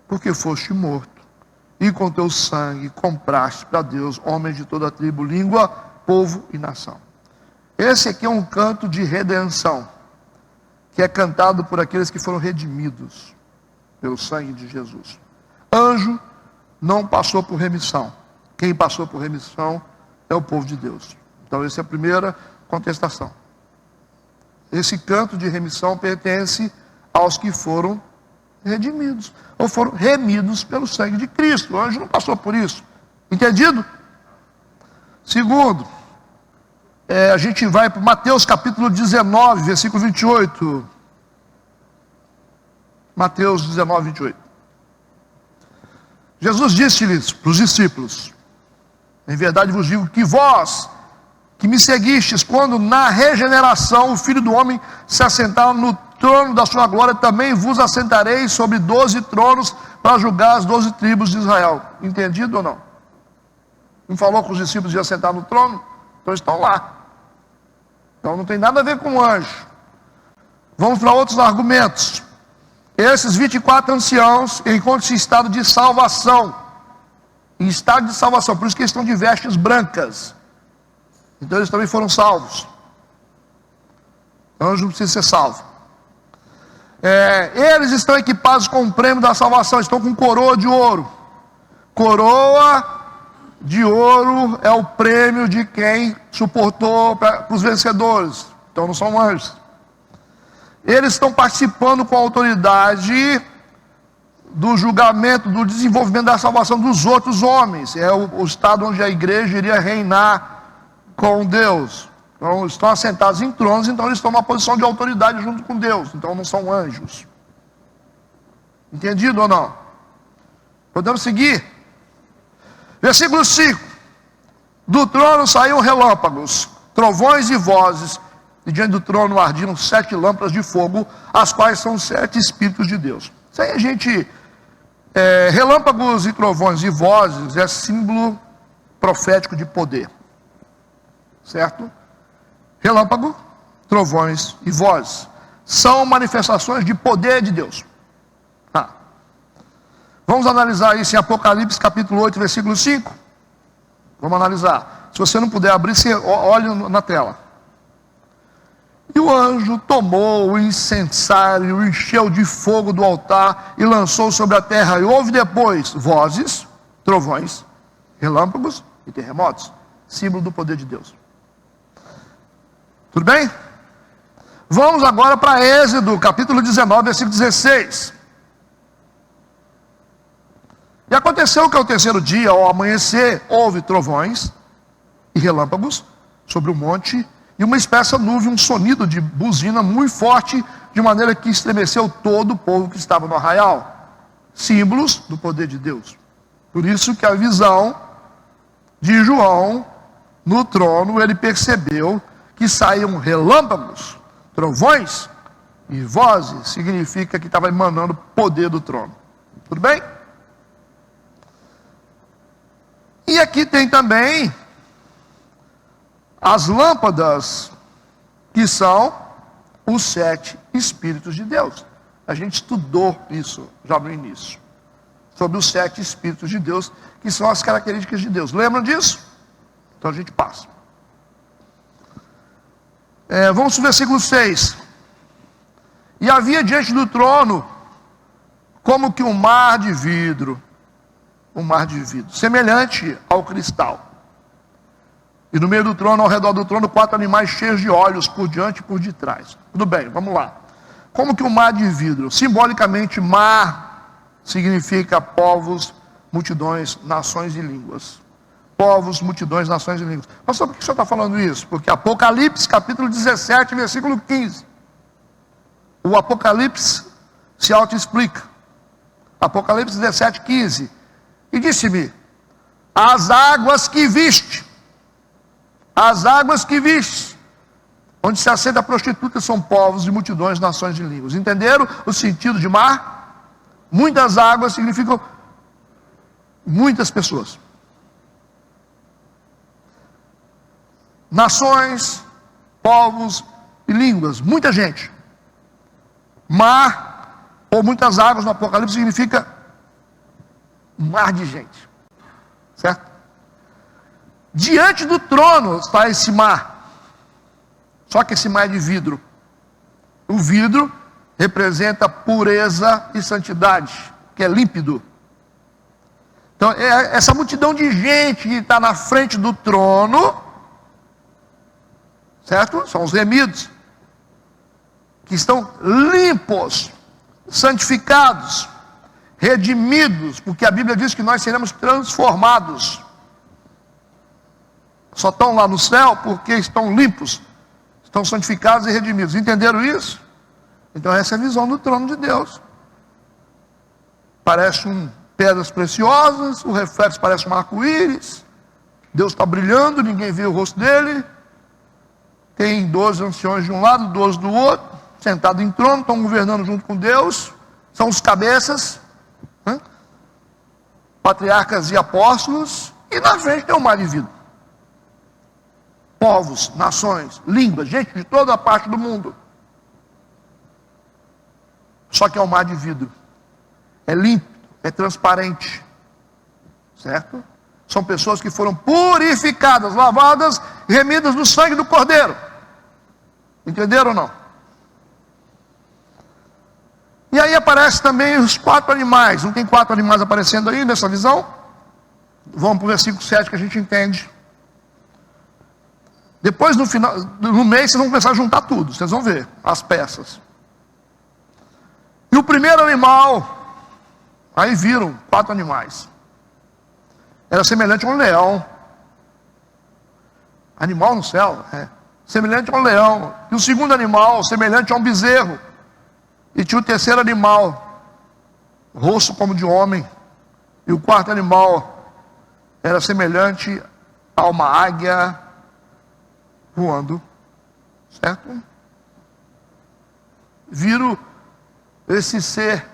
Speaker 1: porque foste morto, e com teu sangue compraste para Deus homens de toda a tribo, língua, povo e nação. Esse aqui é um canto de redenção, que é cantado por aqueles que foram redimidos pelo sangue de Jesus. Anjo não passou por remissão. Quem passou por remissão é o povo de Deus. Então essa é a primeira contestação. Esse canto de remissão pertence aos que foram redimidos, ou foram remidos pelo sangue de Cristo. O anjo não passou por isso. Entendido? Segundo, a gente vai para Mateus capítulo 19, versículo 28. Mateus 19, 28. Jesus disse-lhes para os discípulos: em verdade vos digo que vós, que me seguistes, quando na regeneração o Filho do Homem se assentar no trono da sua glória, também vos assentareis sobre 12 tronos para julgar as 12 tribos de Israel. Entendido ou não? Não falou que os discípulos iam sentar no trono? Então estão lá. Então não tem nada a ver com o anjo. Vamos para outros argumentos. Esses 24 anciãos encontram-se em estado de salvação. Em estado de salvação, por isso que eles estão de vestes brancas. Então eles também foram salvos. O anjo não precisa ser salvo. Eles estão equipados com o prêmio da salvação, estão com coroa de ouro. Coroa de ouro é o prêmio de quem suportou para os vencedores. Então não são anjos. Eles estão participando com a autoridade do julgamento, do desenvolvimento da salvação dos outros homens. É o estado onde a igreja iria reinar com Deus. Então estão assentados em tronos, então eles estão numa posição de autoridade junto com Deus. Então não são anjos. Entendido ou não? Podemos seguir? Versículo 5. Do trono saíam relâmpagos, trovões e vozes, e diante do trono ardiam 7 lâmpadas de fogo, as quais são 7 Espíritos de Deus. Isso aí a gente... relâmpagos e trovões e vozes é símbolo profético de poder. Certo? Relâmpago, trovões e vozes são manifestações de poder de Deus. Vamos analisar isso em Apocalipse capítulo 8, versículo 5. Vamos analisar. Se você não puder abrir, você olha na tela. E o anjo tomou o incensário, encheu de fogo do altar e lançou sobre a terra. E houve depois vozes, trovões, relâmpagos e terremotos. Símbolo do poder de Deus. Tudo bem? Vamos agora para Êxodo, capítulo 19, versículo 16. E aconteceu que ao terceiro dia, ao amanhecer, houve trovões e relâmpagos sobre o monte e uma espessa nuvem, um sonido de buzina muito forte, de maneira que estremeceu todo o povo que estava no arraial. Símbolos do poder de Deus. Por isso que a visão de João, no trono, ele percebeu que saíam relâmpagos, trovões e vozes, significa que estava emanando poder do trono. Tudo bem? E aqui tem também as lâmpadas, que são os 7 Espíritos de Deus. A gente estudou isso já no início, sobre os 7 Espíritos de Deus, que são as características de Deus. Lembram disso? Então a gente passa. Vamos para o versículo 6. E havia diante do trono, como que um mar de vidro, semelhante ao cristal. E no meio do trono, ao redor do trono, 4 animais cheios de olhos, por diante e por detrás. Tudo bem, vamos lá. Como que um mar de vidro? Simbolicamente, mar significa povos, multidões, nações e línguas. Povos, multidões, nações e línguas. Pastor, por que o senhor está falando isso? Porque Apocalipse, capítulo 17, versículo 15. O Apocalipse se auto-explica. Apocalipse 17, 15. E disse-me: as águas que viste, onde se assenta a prostituta, são povos e multidões, nações e línguas. Entenderam o sentido de mar? Muitas águas significam muitas pessoas. Nações, povos e línguas, muita gente. Mar, ou muitas águas no Apocalipse, significa um mar de gente. Certo? Diante do trono está esse mar. Só que esse mar é de vidro. O vidro representa pureza e santidade, que é límpido. Então, essa multidão de gente que está na frente do trono, certo? São os remidos, que estão limpos, santificados, redimidos, porque a Bíblia diz que nós seremos transformados. Só estão lá no céu porque estão limpos, estão santificados e redimidos. Entenderam isso? Então essa é a visão do trono de Deus. Parece pedras preciosas, o reflexo parece um arco-íris, Deus está brilhando, ninguém vê o rosto dele. Tem 12 anciões de um lado, 12 do outro, sentados em trono, estão governando junto com Deus, são os cabeças, patriarcas e apóstolos, e na frente tem um mar de vidro. Povos, nações, línguas, gente de toda a parte do mundo. Só que é um mar de vidro. É limpo, é transparente. Certo? São pessoas que foram purificadas, lavadas, remidas no sangue do Cordeiro. Entenderam ou não? E aí aparece também os 4 animais. Não tem 4 animais aparecendo aí nessa visão? Vamos para o versículo 7 que a gente entende. Depois, no mês, vocês vão começar a juntar tudo. Vocês vão ver as peças. E o primeiro animal, aí viram 4 animais. Era semelhante a um leão. Animal no céu, semelhante a um leão. E o segundo animal, semelhante a um bezerro. E tinha o terceiro animal, rosto como de homem. E o quarto animal era semelhante a uma águia voando. Certo? Viram esse ser,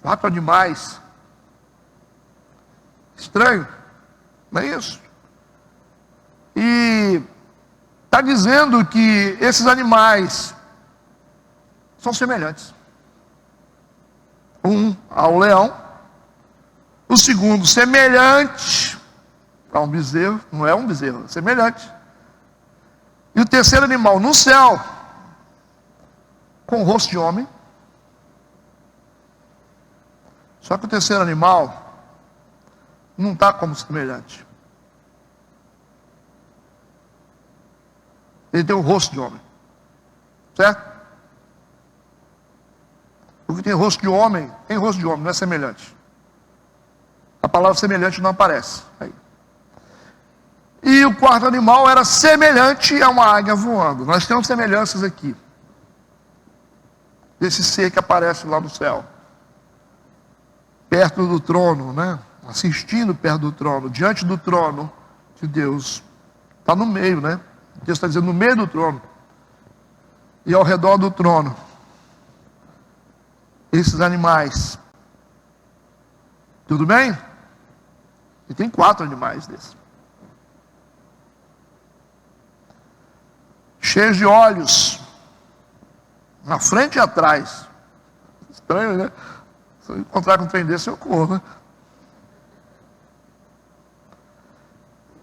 Speaker 1: 4 animais. Estranho, não é isso? E está dizendo que esses animais são semelhantes. Um ao leão, o segundo semelhante a um bezerro, não é um bezerro, é semelhante. E o terceiro animal no céu, com o rosto de homem. Só que o terceiro animal não está como semelhante. Ele tem o rosto de homem. Certo? O que tem rosto de homem, tem rosto de homem, não é semelhante. A palavra semelhante não aparece. Aí. E E o quarto animal era semelhante a uma águia voando. Nós temos semelhanças aqui. Desse ser que aparece lá no céu. Perto do trono, né? Assistindo perto do trono, diante do trono de Deus. Está no meio, né? Deus está dizendo no meio do trono. E ao redor do trono. Esses animais. Tudo bem? E tem 4 animais desses. Cheios de olhos. Na frente e atrás. Estranho, né? Se eu encontrar com um trem desse, eu corro, né?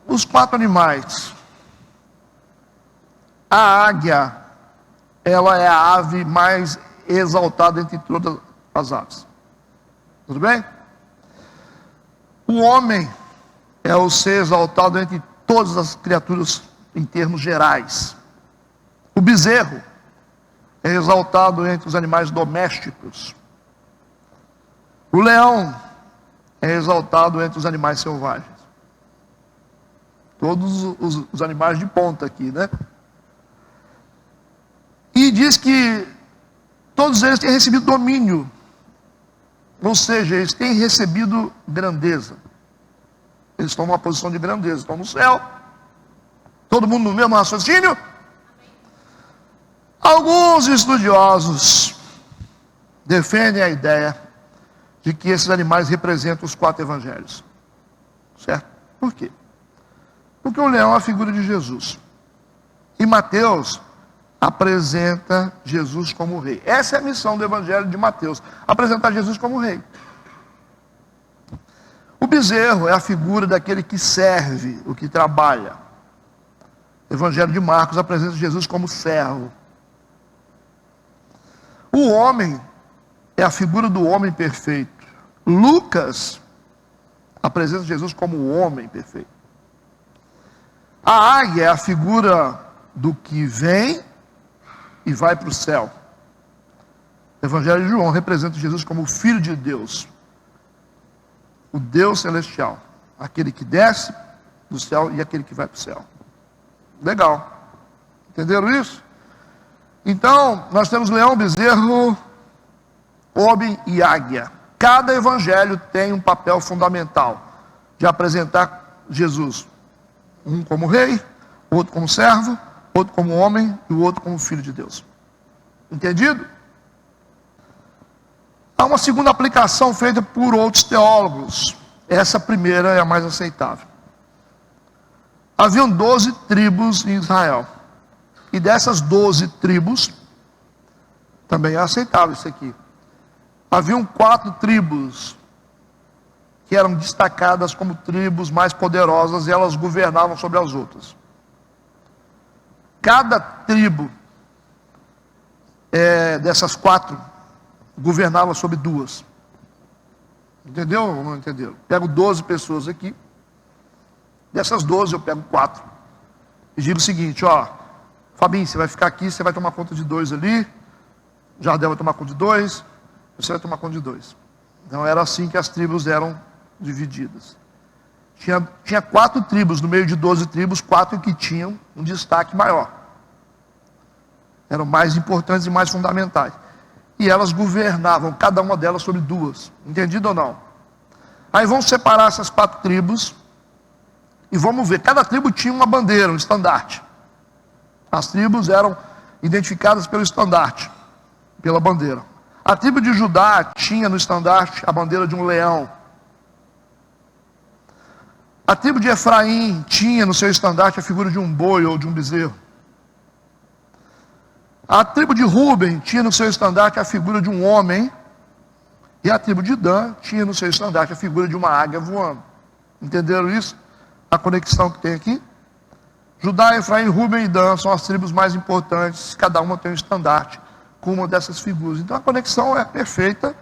Speaker 1: Os 4 animais. A águia, ela é a ave mais exaltada entre todas as aves. Tudo bem? O homem é o ser exaltado entre todas as criaturas em termos gerais. O bezerro é exaltado entre os animais domésticos. O leão é exaltado entre os animais selvagens. Todos os animais de ponta aqui, né? E diz que todos eles têm recebido domínio. Ou seja, eles têm recebido grandeza. Eles estão numa posição de grandeza, estão no céu. Todo mundo no mesmo raciocínio? Alguns estudiosos defendem a ideia de que esses animais representam os 4 evangelhos. Certo? Por quê? Porque o leão é a figura de Jesus. E Mateus apresenta Jesus como rei. Essa é a missão do evangelho de Mateus. Apresentar Jesus como rei. O bezerro é a figura daquele que serve, o que trabalha. O evangelho de Marcos apresenta Jesus como servo. O homem é a figura do homem perfeito. Lucas apresenta Jesus como o homem perfeito. A águia é a figura do que vem e vai para o céu. O evangelho de João representa Jesus como o Filho de Deus. O Deus celestial. Aquele que desce do céu e aquele que vai para o céu. Legal. Entenderam isso? Então, nós temos leão, bezerro, homem e águia. Cada evangelho tem um papel fundamental de apresentar Jesus. Um como rei, outro como servo, outro como homem e o outro como filho de Deus. Entendido? Há uma segunda aplicação feita por outros teólogos. Essa primeira é a mais aceitável. Haviam 12 tribos em Israel. E dessas 12 tribos, também é aceitável isso aqui. Haviam 4 tribos que eram destacadas como tribos mais poderosas e elas governavam sobre as outras. Cada tribo dessas 4 governava sobre 2. Entendeu ou não entendeu? Pego 12 pessoas aqui. Dessas 12 eu pego 4. E digo o seguinte, ó, Fabinho, você vai ficar aqui, você vai tomar conta de 2 ali. Jardel vai tomar conta de 2. Você vai tomar conta de 2. Então era assim que as tribos eram divididas. Tinha 4 tribos, no meio de 12 tribos, 4 que tinham um destaque maior. Eram mais importantes e mais fundamentais. E elas governavam, cada uma delas sobre 2. Entendido ou não? Aí vamos separar essas 4 tribos. E vamos ver, cada tribo tinha uma bandeira, um estandarte. As tribos eram identificadas pelo estandarte, pela bandeira. A tribo de Judá tinha no estandarte a bandeira de um leão. A tribo de Efraim tinha no seu estandarte a figura de um boi ou de um bezerro. A tribo de Ruben tinha no seu estandarte a figura de um homem. E a tribo de Dan tinha no seu estandarte a figura de uma águia voando. Entenderam isso? A conexão que tem aqui? Judá, Efraim, Ruben e Dan são as tribos mais importantes. Cada uma tem um estandarte com uma dessas figuras. Então a conexão é perfeita.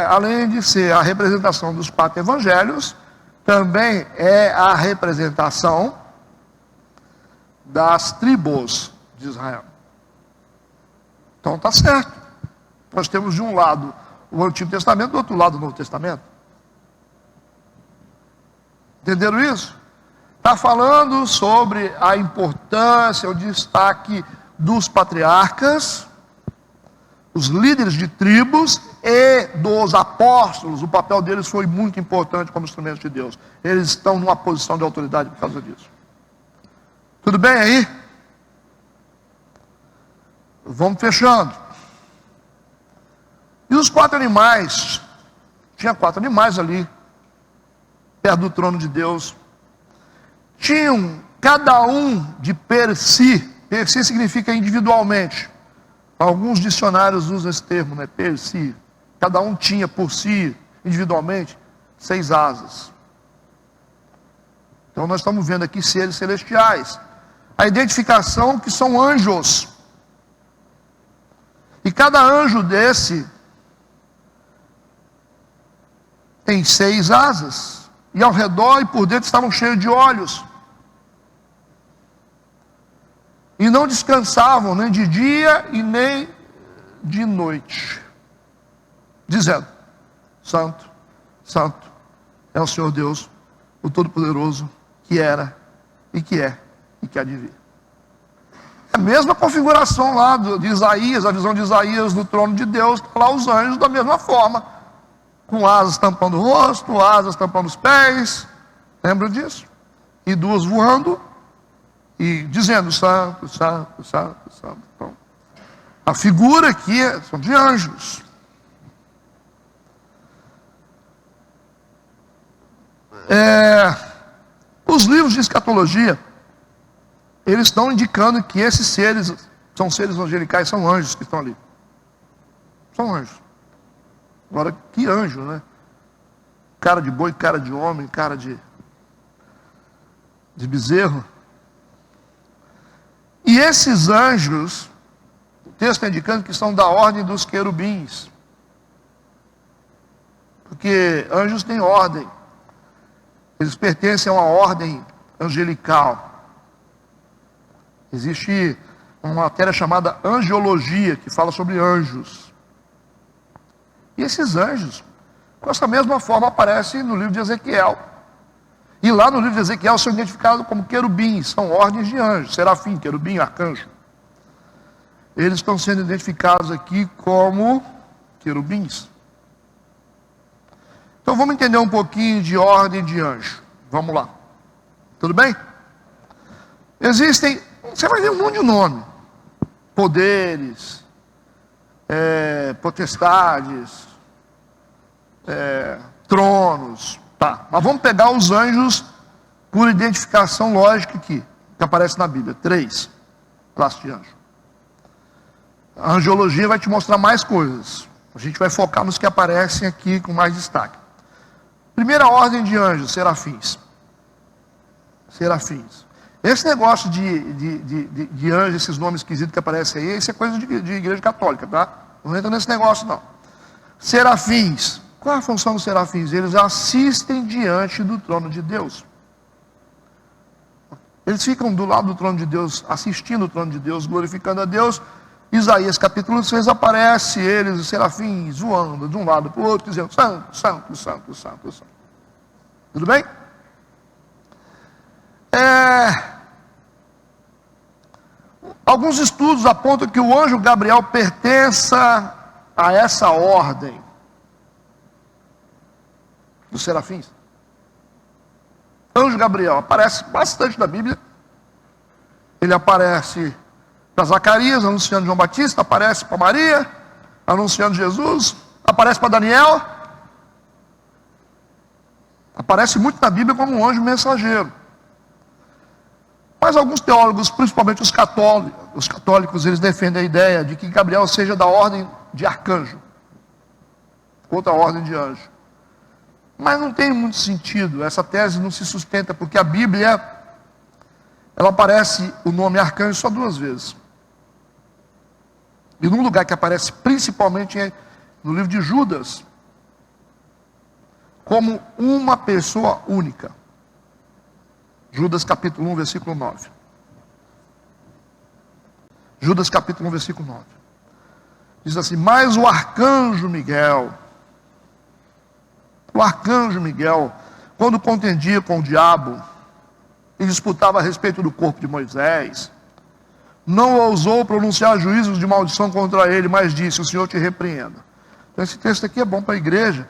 Speaker 1: Além de ser a representação dos 4 evangelhos, também é a representação das tribos de Israel. Então está certo. Nós temos de um lado o Antigo Testamento, do outro lado o Novo Testamento. Entenderam isso? está falando sobre a importância, o destaque dos patriarcas, os líderes de tribos e dos apóstolos. O papel deles foi muito importante como instrumentos de Deus. Eles estão numa posição de autoridade por causa disso. Tudo bem aí? Vamos fechando. E os 4 animais, tinha 4 animais ali, perto do trono de Deus, tinham cada um de per si. Per si significa individualmente. Alguns dicionários usam esse termo, né? Per si. Cada um tinha por si, individualmente, 6 asas. Então nós estamos vendo aqui seres celestiais. A identificação que são anjos. E cada anjo desse tem 6 asas. E ao redor e por dentro estavam cheios de olhos. E não descansavam nem de dia e nem de noite, dizendo: Santo, Santo é o Senhor Deus, o Todo-Poderoso, que era e que é e que há de vir. É a mesma configuração lá de Isaías, a visão de Isaías no trono de Deus, tá lá os anjos da mesma forma, com asas tampando o rosto, asas tampando os pés, lembra disso? E 2 voando, e dizendo: Santo, Santo, Santo, Santo. Então, a figura aqui são de anjos. Os livros de escatologia, eles estão indicando que esses seres são seres angelicais, são anjos que estão ali. São anjos. Agora, que anjo, né? Cara de boi, cara de homem, cara de bezerro. E esses anjos, o texto está indicando que são da ordem dos querubins. Porque anjos têm ordem. Eles pertencem a uma ordem angelical. Existe uma matéria chamada angiologia, que fala sobre anjos. E esses anjos, com essa mesma forma, aparecem no livro de Ezequiel. E lá no livro de Ezequiel são identificados como querubins, são ordens de anjos, serafim, querubim, arcanjo. Eles estão sendo identificados aqui como querubins. Então vamos entender um pouquinho de ordem de anjo. Vamos lá. Tudo bem? Existem, você vai ver um monte de nome. Poderes, potestades, tronos. Tá, mas vamos pegar os anjos por identificação lógica aqui, que aparece na Bíblia. 3 classes de anjo. A angiologia vai te mostrar mais coisas. A gente vai focar nos que aparecem aqui com mais destaque. Primeira ordem de anjos, serafins. Serafins. Esse negócio de anjos, esses nomes esquisitos que aparecem aí, isso é coisa de igreja católica, tá? Não entra nesse negócio não. Serafins. Qual é a função dos serafins? Eles assistem diante do trono de Deus. Eles ficam do lado do trono de Deus, assistindo o trono de Deus, glorificando a Deus. Isaías capítulo 6 aparece eles, os serafins, voando de um lado para o outro, dizendo: Santo, Santo, Santo, Santo, Santo. Tudo bem? Alguns estudos apontam que o anjo Gabriel pertença a essa ordem dos serafins. Anjo Gabriel aparece bastante na Bíblia. Ele aparece para Zacarias, anunciando João Batista, aparece para Maria, anunciando Jesus, aparece para Daniel. Aparece muito na Bíblia como um anjo mensageiro. Mas alguns teólogos, principalmente os católicos, eles defendem a ideia de que Gabriel seja da ordem de arcanjo, outra ordem de anjo. Mas não tem muito sentido, essa tese não se sustenta, porque a Bíblia, ela aparece o nome arcanjo só 2 vezes. E num lugar que aparece principalmente é no livro de Judas, como uma pessoa única. Judas capítulo 1, versículo 9. Judas capítulo 1, versículo 9. Diz assim: mas o arcanjo Miguel, quando contendia com o diabo, e disputava a respeito do corpo de Moisés. Não ousou pronunciar juízos de maldição contra ele, mas disse: o Senhor te repreenda. Então esse texto aqui é bom para a igreja,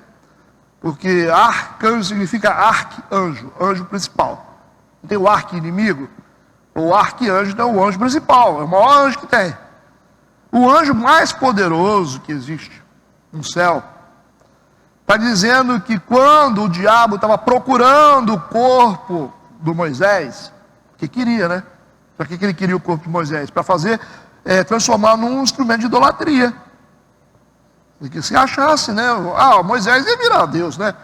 Speaker 1: porque arcanjo significa arcanjo, anjo principal. Não tem o arqui-inimigo? O arcanjo é o anjo principal, é o maior anjo que tem. O anjo mais poderoso que existe no céu. Está dizendo que quando o diabo estava procurando o corpo do Moisés, que queria, né? Para que ele queria o corpo de Moisés? Para fazer, transformar num instrumento de idolatria. E que se achasse, né? Moisés ia virar Deus, né?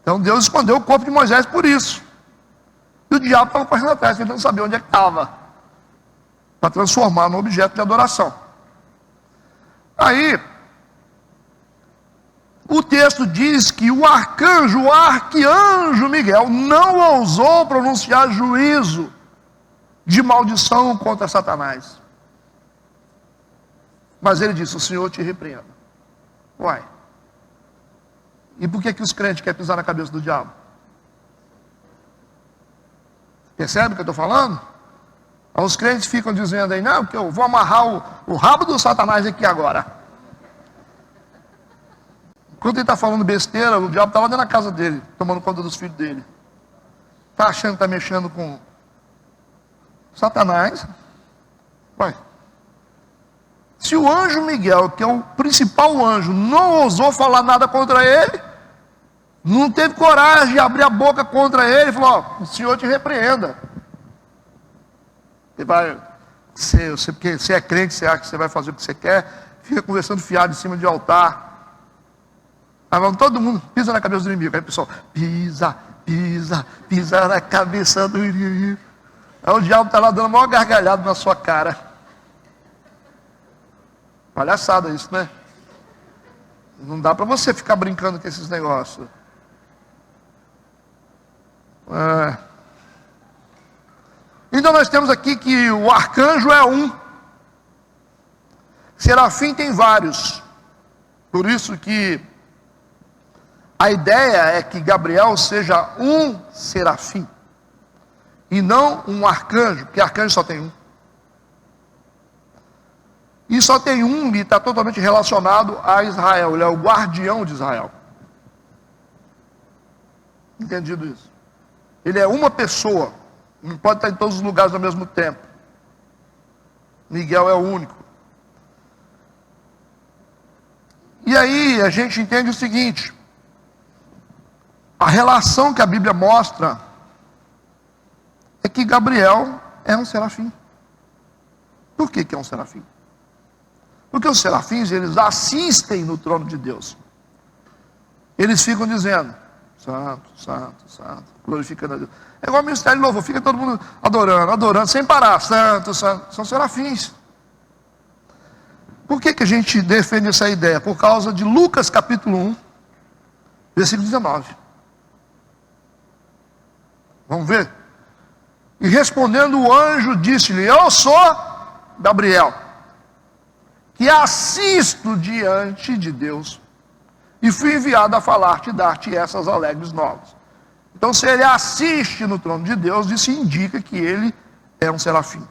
Speaker 1: Então Deus escondeu o corpo de Moisés por isso. E o diabo estava correndo atrás, ele não sabia onde é que estava. Para transformar num objeto de adoração. Aí, o texto diz que o arcanjo Miguel não ousou pronunciar juízo de maldição contra Satanás. Mas ele disse: o Senhor te repreenda. Uai. E por que os crentes querem pisar na cabeça do diabo? Percebe o que eu estou falando? Os crentes ficam dizendo aí: não, que eu vou amarrar o rabo do Satanás aqui agora. Enquanto ele está falando besteira, o diabo está lá dentro da casa dele, tomando conta dos filhos dele. Está achando que está mexendo com Satanás. Ué. Se o anjo Miguel, que é o principal anjo, não ousou falar nada contra ele, não teve coragem de abrir a boca contra ele, falou: o Senhor te repreenda. Porque você é crente, você acha que você vai fazer o que você quer, fica conversando fiado em cima de altar. Aí todo mundo pisa na cabeça do inimigo. Aí o pessoal pisa na cabeça do inimigo. Aí o diabo está lá dando uma maior gargalhada na sua cara. Palhaçada isso, né? Não dá para você ficar brincando com esses negócios. Então nós temos aqui que o arcanjo é um. Serafim tem vários. Por isso que a ideia é que Gabriel seja um serafim e não um arcanjo, porque arcanjo só tem um. E só tem um, e está totalmente relacionado a Israel. Ele é o guardião de Israel. Entendido isso? Ele é uma pessoa. Não pode estar em todos os lugares ao mesmo tempo. Miguel é o único. E aí a gente entende o seguinte: a relação que a Bíblia mostra é que Gabriel é um serafim. Por que é um serafim? Porque os serafins, eles assistem no trono de Deus. Eles ficam dizendo: santo, santo, santo, glorificando a Deus. É igual o ministério de louvor, fica todo mundo adorando, sem parar. Santo, santo. São serafins. Por que a gente defende essa ideia? Por causa de Lucas capítulo 1, versículo 19. Vamos ver? E respondendo o anjo, disse-lhe: eu sou Gabriel, que assisto diante de Deus, e fui enviado a falar-te e dar-te essas alegres novas. Então, se ele assiste no trono de Deus, isso indica que ele é um serafim.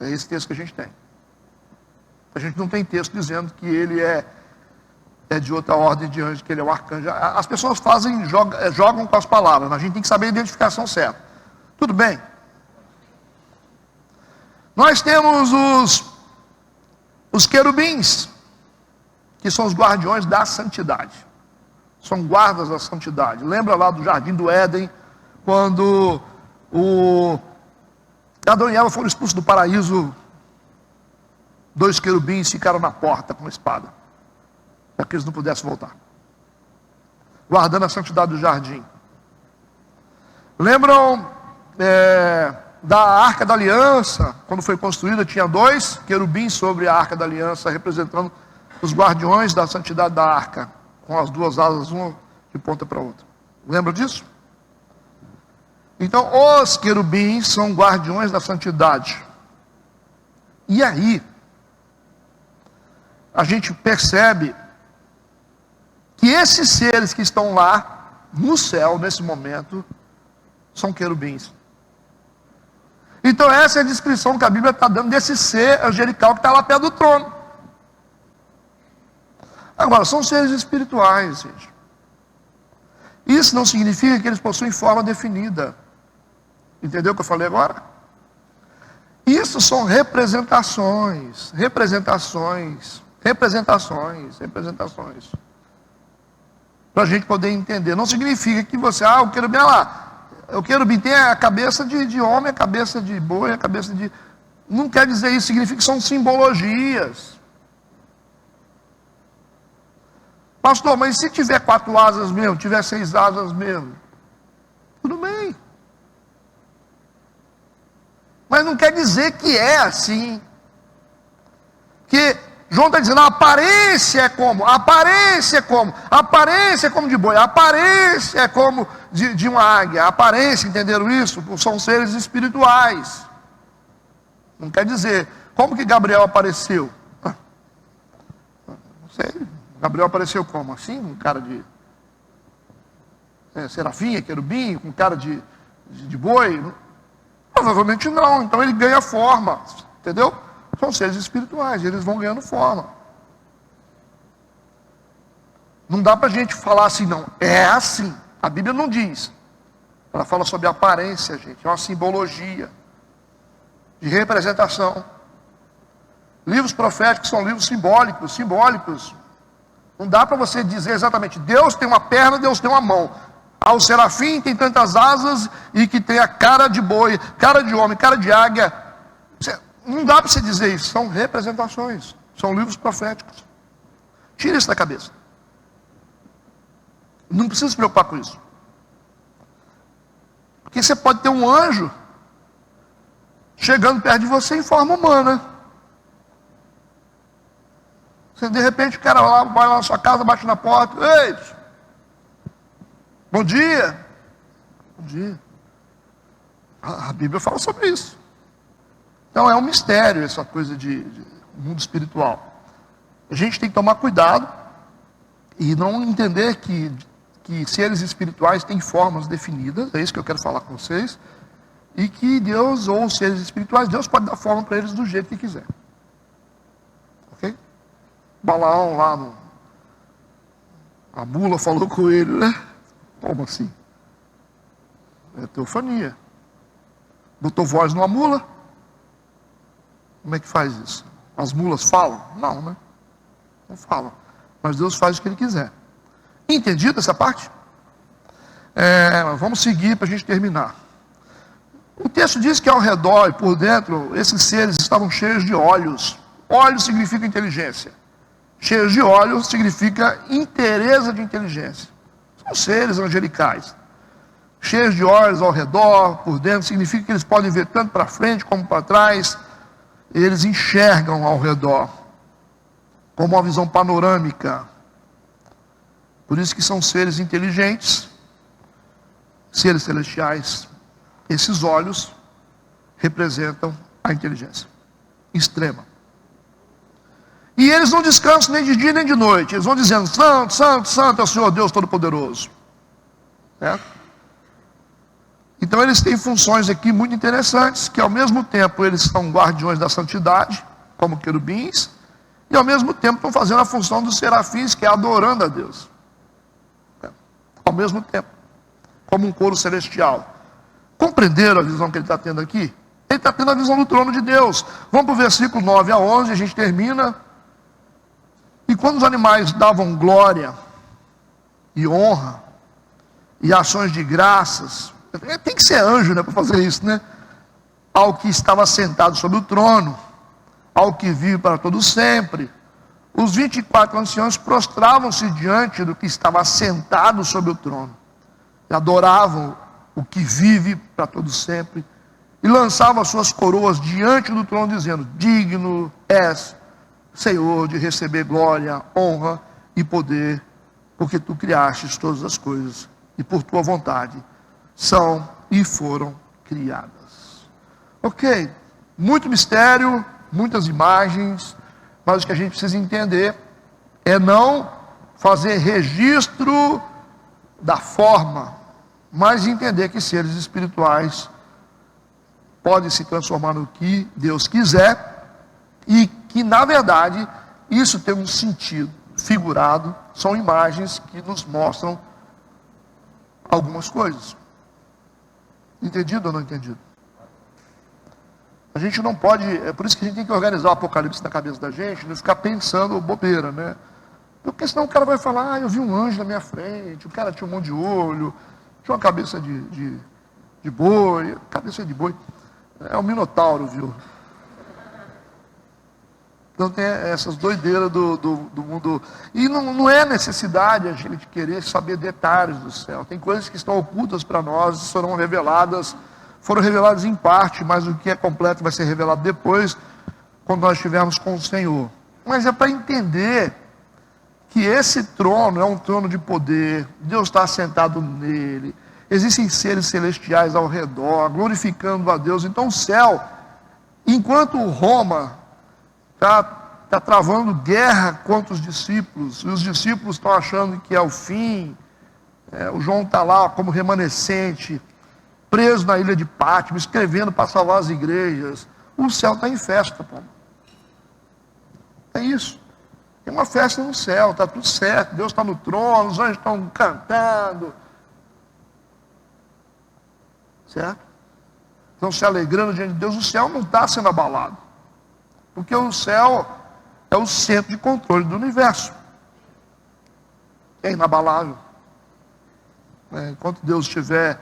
Speaker 1: É esse texto que a gente tem. A gente não tem texto dizendo que ele é de outra ordem de anjo, que ele é um arcanjo. As pessoas jogam com as palavras, mas a gente tem que saber a identificação certa. Tudo bem? Nós temos os querubins, que são os guardiões da santidade. São guardas da santidade. Lembra lá do jardim do Éden, quando Adão e Eva foram expulsos do paraíso, 2 querubins ficaram na porta com a espada, para que eles não pudessem voltar, guardando a santidade do jardim. Lembram da Arca da Aliança? Quando foi construída, tinha 2 querubins sobre a Arca da Aliança, representando os guardiões da santidade da Arca, com as 2 asas, uma de ponta para outra. Lembra disso? Então, os querubins são guardiões da santidade. E aí, a gente percebe que esses seres que estão lá no céu, nesse momento, são querubins. Então essa é a descrição que a Bíblia está dando desse ser angelical que está lá perto do trono. Agora, são seres espirituais, gente. Isso não significa que eles possuem forma definida. Entendeu o que eu falei agora? Isso são representações. Para a gente poder entender. Não significa que você, o querubim, olha lá. O querubim tem a cabeça de homem, a cabeça de boi, a cabeça de... Não quer dizer isso, significa que são simbologias. Pastor, mas se tiver 4 asas mesmo, tiver 6 asas mesmo, tudo bem. Mas não quer dizer que é assim. Que João está dizendo, a aparência é como? A aparência é como? A aparência é como de boi, a aparência é como de uma águia. A aparência, entenderam isso? São seres espirituais. Não quer dizer, como que Gabriel apareceu? Não sei. Gabriel apareceu como? Assim, com cara de serafim, querubim, com cara de boi? Provavelmente não. Então ele ganha forma, entendeu? São seres espirituais, eles vão ganhando forma. Não dá para a gente falar assim, não. É assim. A Bíblia não diz. Ela fala sobre aparência, gente. É uma simbologia de representação. Livros proféticos são livros simbólicos. Não dá para você dizer exatamente, Deus tem uma perna, Deus tem uma mão. O serafim tem tantas asas e que tem a cara de boi, cara de homem, cara de águia. Não dá para você dizer isso. São representações. São livros proféticos. Tira isso da cabeça. Não precisa se preocupar com isso. Porque você pode ter um anjo chegando perto de você em forma humana. De repente o cara vai lá na sua casa, bate na porta. Ei, bom dia. Bom dia. A Bíblia fala sobre isso. Então é um mistério essa coisa de mundo espiritual. A gente tem que tomar cuidado e não entender que seres espirituais têm formas definidas. É isso que eu quero falar com vocês. E que Deus, ou os seres espirituais, Deus pode dar forma para eles do jeito que quiser. Ok? Balaão lá a mula falou com ele, né? Como assim? É teofania. Botou voz numa mula. Como é que faz isso? As mulas falam? Não, né? Não falam. Mas Deus faz o que Ele quiser. Entendido essa parte? Vamos seguir para a gente terminar. O texto diz que ao redor e por dentro, esses seres estavam cheios de olhos. Olhos significa inteligência. Cheios de olhos significa inteireza de inteligência. São seres angelicais. Cheios de olhos ao redor, por dentro, significa que eles podem ver tanto para frente como para trás. Eles enxergam ao redor, como uma visão panorâmica. Por isso que são seres inteligentes, seres celestiais. Esses olhos representam a inteligência extrema. E eles não descansam nem de dia nem de noite. Eles vão dizendo, santo, santo, santo é o Senhor Deus Todo-Poderoso. Certo? Então eles têm funções aqui muito interessantes, que ao mesmo tempo eles são guardiões da santidade, como querubins, e ao mesmo tempo estão fazendo a função dos serafins, que é adorando a Deus. Ao mesmo tempo, como um coro celestial. Compreenderam a visão que ele está tendo aqui? Ele está tendo a visão do trono de Deus. Vamos para o versículo 9 a 11, a gente termina. E quando os animais davam glória e honra e ações de graças, tem que ser anjo, né, para fazer isso, né? Ao que estava sentado sobre o trono, ao que vive para todo sempre, os 24 anciãos prostravam-se diante do que estava sentado sobre o trono, e adoravam o que vive para todo sempre, e lançavam as suas coroas diante do trono, dizendo, digno és, Senhor, de receber glória, honra e poder, porque tu criastes todas as coisas, e por tua vontade são e foram criadas. Ok, muito mistério, muitas imagens, mas o que a gente precisa entender é não fazer registro da forma, mas entender que seres espirituais pode se transformar no que Deus quiser, e que, na verdade, isso tem um sentido figurado, são imagens que nos mostram algumas coisas. Entendido ou não entendido? A gente não pode, é por isso que a gente tem que organizar o Apocalipse na cabeça da gente, não ficar pensando bobeira, né? Porque senão o cara vai falar, eu vi um anjo na minha frente, o cara tinha um monte de olho, tinha uma cabeça de boi, cabeça de boi, é um minotauro, viu? Então tem essas doideiras do mundo. E não é necessidade a gente querer saber detalhes do céu. Tem coisas que estão ocultas para nós, foram reveladas em parte, mas o que é completo vai ser revelado depois, quando nós estivermos com o Senhor. Mas é para entender que esse trono é um trono de poder, Deus está sentado nele, existem seres celestiais ao redor, glorificando a Deus. Então o céu, enquanto Roma está travando guerra contra os discípulos, e os discípulos estão achando que é o fim, o João está lá como remanescente, preso na ilha de Patmos, escrevendo para salvar as igrejas, o céu está em festa, pô. É isso. Tem uma festa no céu, está tudo certo, Deus está no trono, os anjos estão cantando, certo? Estão se alegrando diante de Deus. O céu não está sendo abalado, porque o céu é o centro de controle do universo, é inabalável. Enquanto Deus estiver,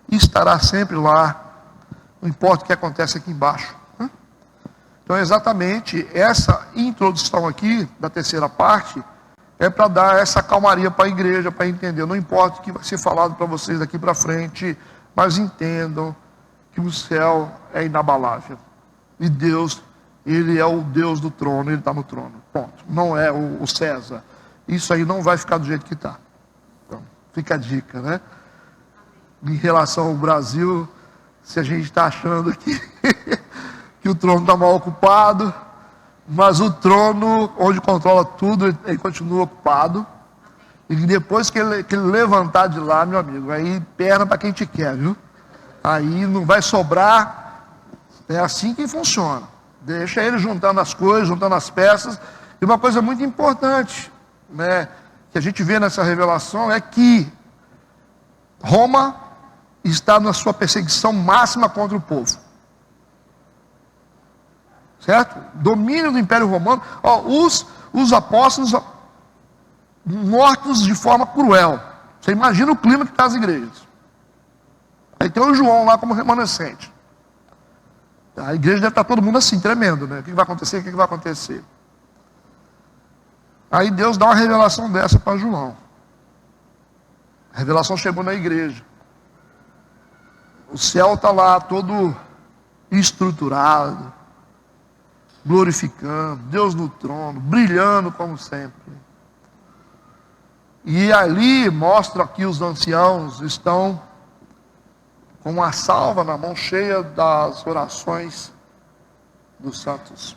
Speaker 1: estará sempre lá, não importa o que acontece aqui embaixo. Então exatamente essa introdução aqui, da terceira parte, é para dar essa calmaria para a igreja, para entender, não importa o que vai ser falado para vocês daqui para frente, mas entendam que o céu é inabalável, e Deus, Ele é o Deus do trono, Ele está no trono, ponto. Não é o César. Isso aí não vai ficar do jeito que está. Então, fica a dica, né? Em relação ao Brasil, se a gente está achando que o trono está mal ocupado, mas o trono, onde controla tudo, ele continua ocupado, e depois que ele levantar de lá, meu amigo, aí perna para quem te quer, viu? Aí não vai sobrar, é assim que funciona. Deixa ele juntando as coisas, juntando as peças. E uma coisa muito importante, né, que a gente vê nessa revelação, é que Roma está na sua perseguição máxima contra o povo. Certo? Domínio do Império Romano. Os apóstolos mortos de forma cruel. Você imagina o clima que está as igrejas. Aí tem o João lá como remanescente. A igreja deve estar todo mundo assim, tremendo, né? O que vai acontecer? O que vai acontecer? Aí Deus dá uma revelação dessa para João. A revelação chegou na igreja. O céu está lá todo estruturado, glorificando, Deus no trono, brilhando como sempre. E ali mostra que os anciãos estão com uma salva na mão, cheia das orações dos santos.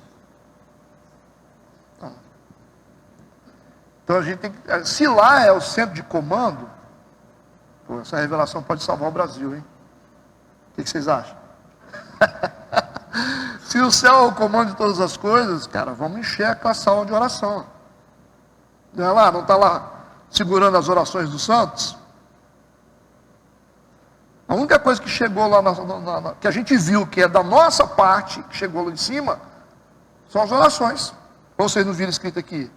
Speaker 1: Então a gente tem que, se lá é o centro de comando, essa revelação pode salvar o Brasil, hein? O que vocês acham? Se o céu é o comando de todas as coisas, cara, vamos encher aquela sala de oração. Não é lá? Não está lá segurando as orações dos santos? A única coisa que chegou lá, que a gente viu, que é da nossa parte, que chegou lá em cima, são as orações. Ou vocês não viram escrito aqui?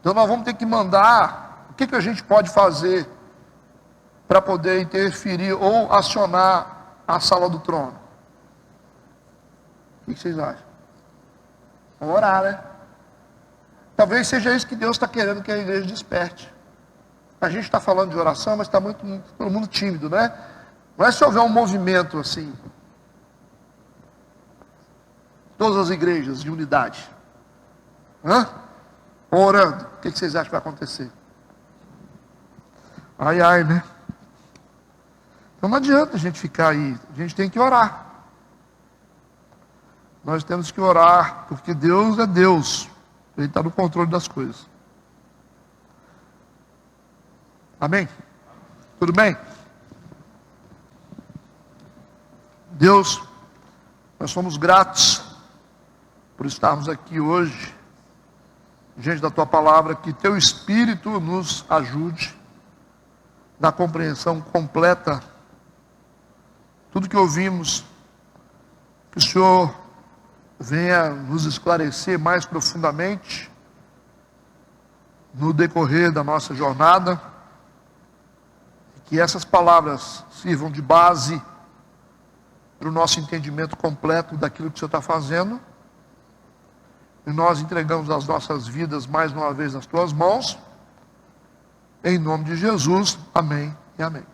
Speaker 1: Então nós vamos ter que mandar, o que a gente pode fazer para poder interferir ou acionar a sala do trono? O que vocês acham? Vamos orar, né? Talvez seja isso que Deus está querendo que a igreja desperte. A gente está falando de oração, mas está todo mundo tímido, né? Mas se houver um movimento assim, todas as igrejas de unidade, orando, o que vocês acham que vai acontecer? Ai, ai, né? Então não adianta a gente ficar aí, a gente tem que orar. Nós temos que orar, porque Deus é Deus, Ele está no controle das coisas. Amém? Tudo bem? Deus, nós somos gratos por estarmos aqui hoje, diante da Tua palavra, que Teu Espírito nos ajude na compreensão completa. Tudo que ouvimos, que o Senhor venha nos esclarecer mais profundamente no decorrer da nossa jornada, que essas palavras sirvam de base para o nosso entendimento completo daquilo que o Senhor está fazendo, e nós entregamos as nossas vidas mais uma vez nas Tuas mãos, em nome de Jesus, amém e amém.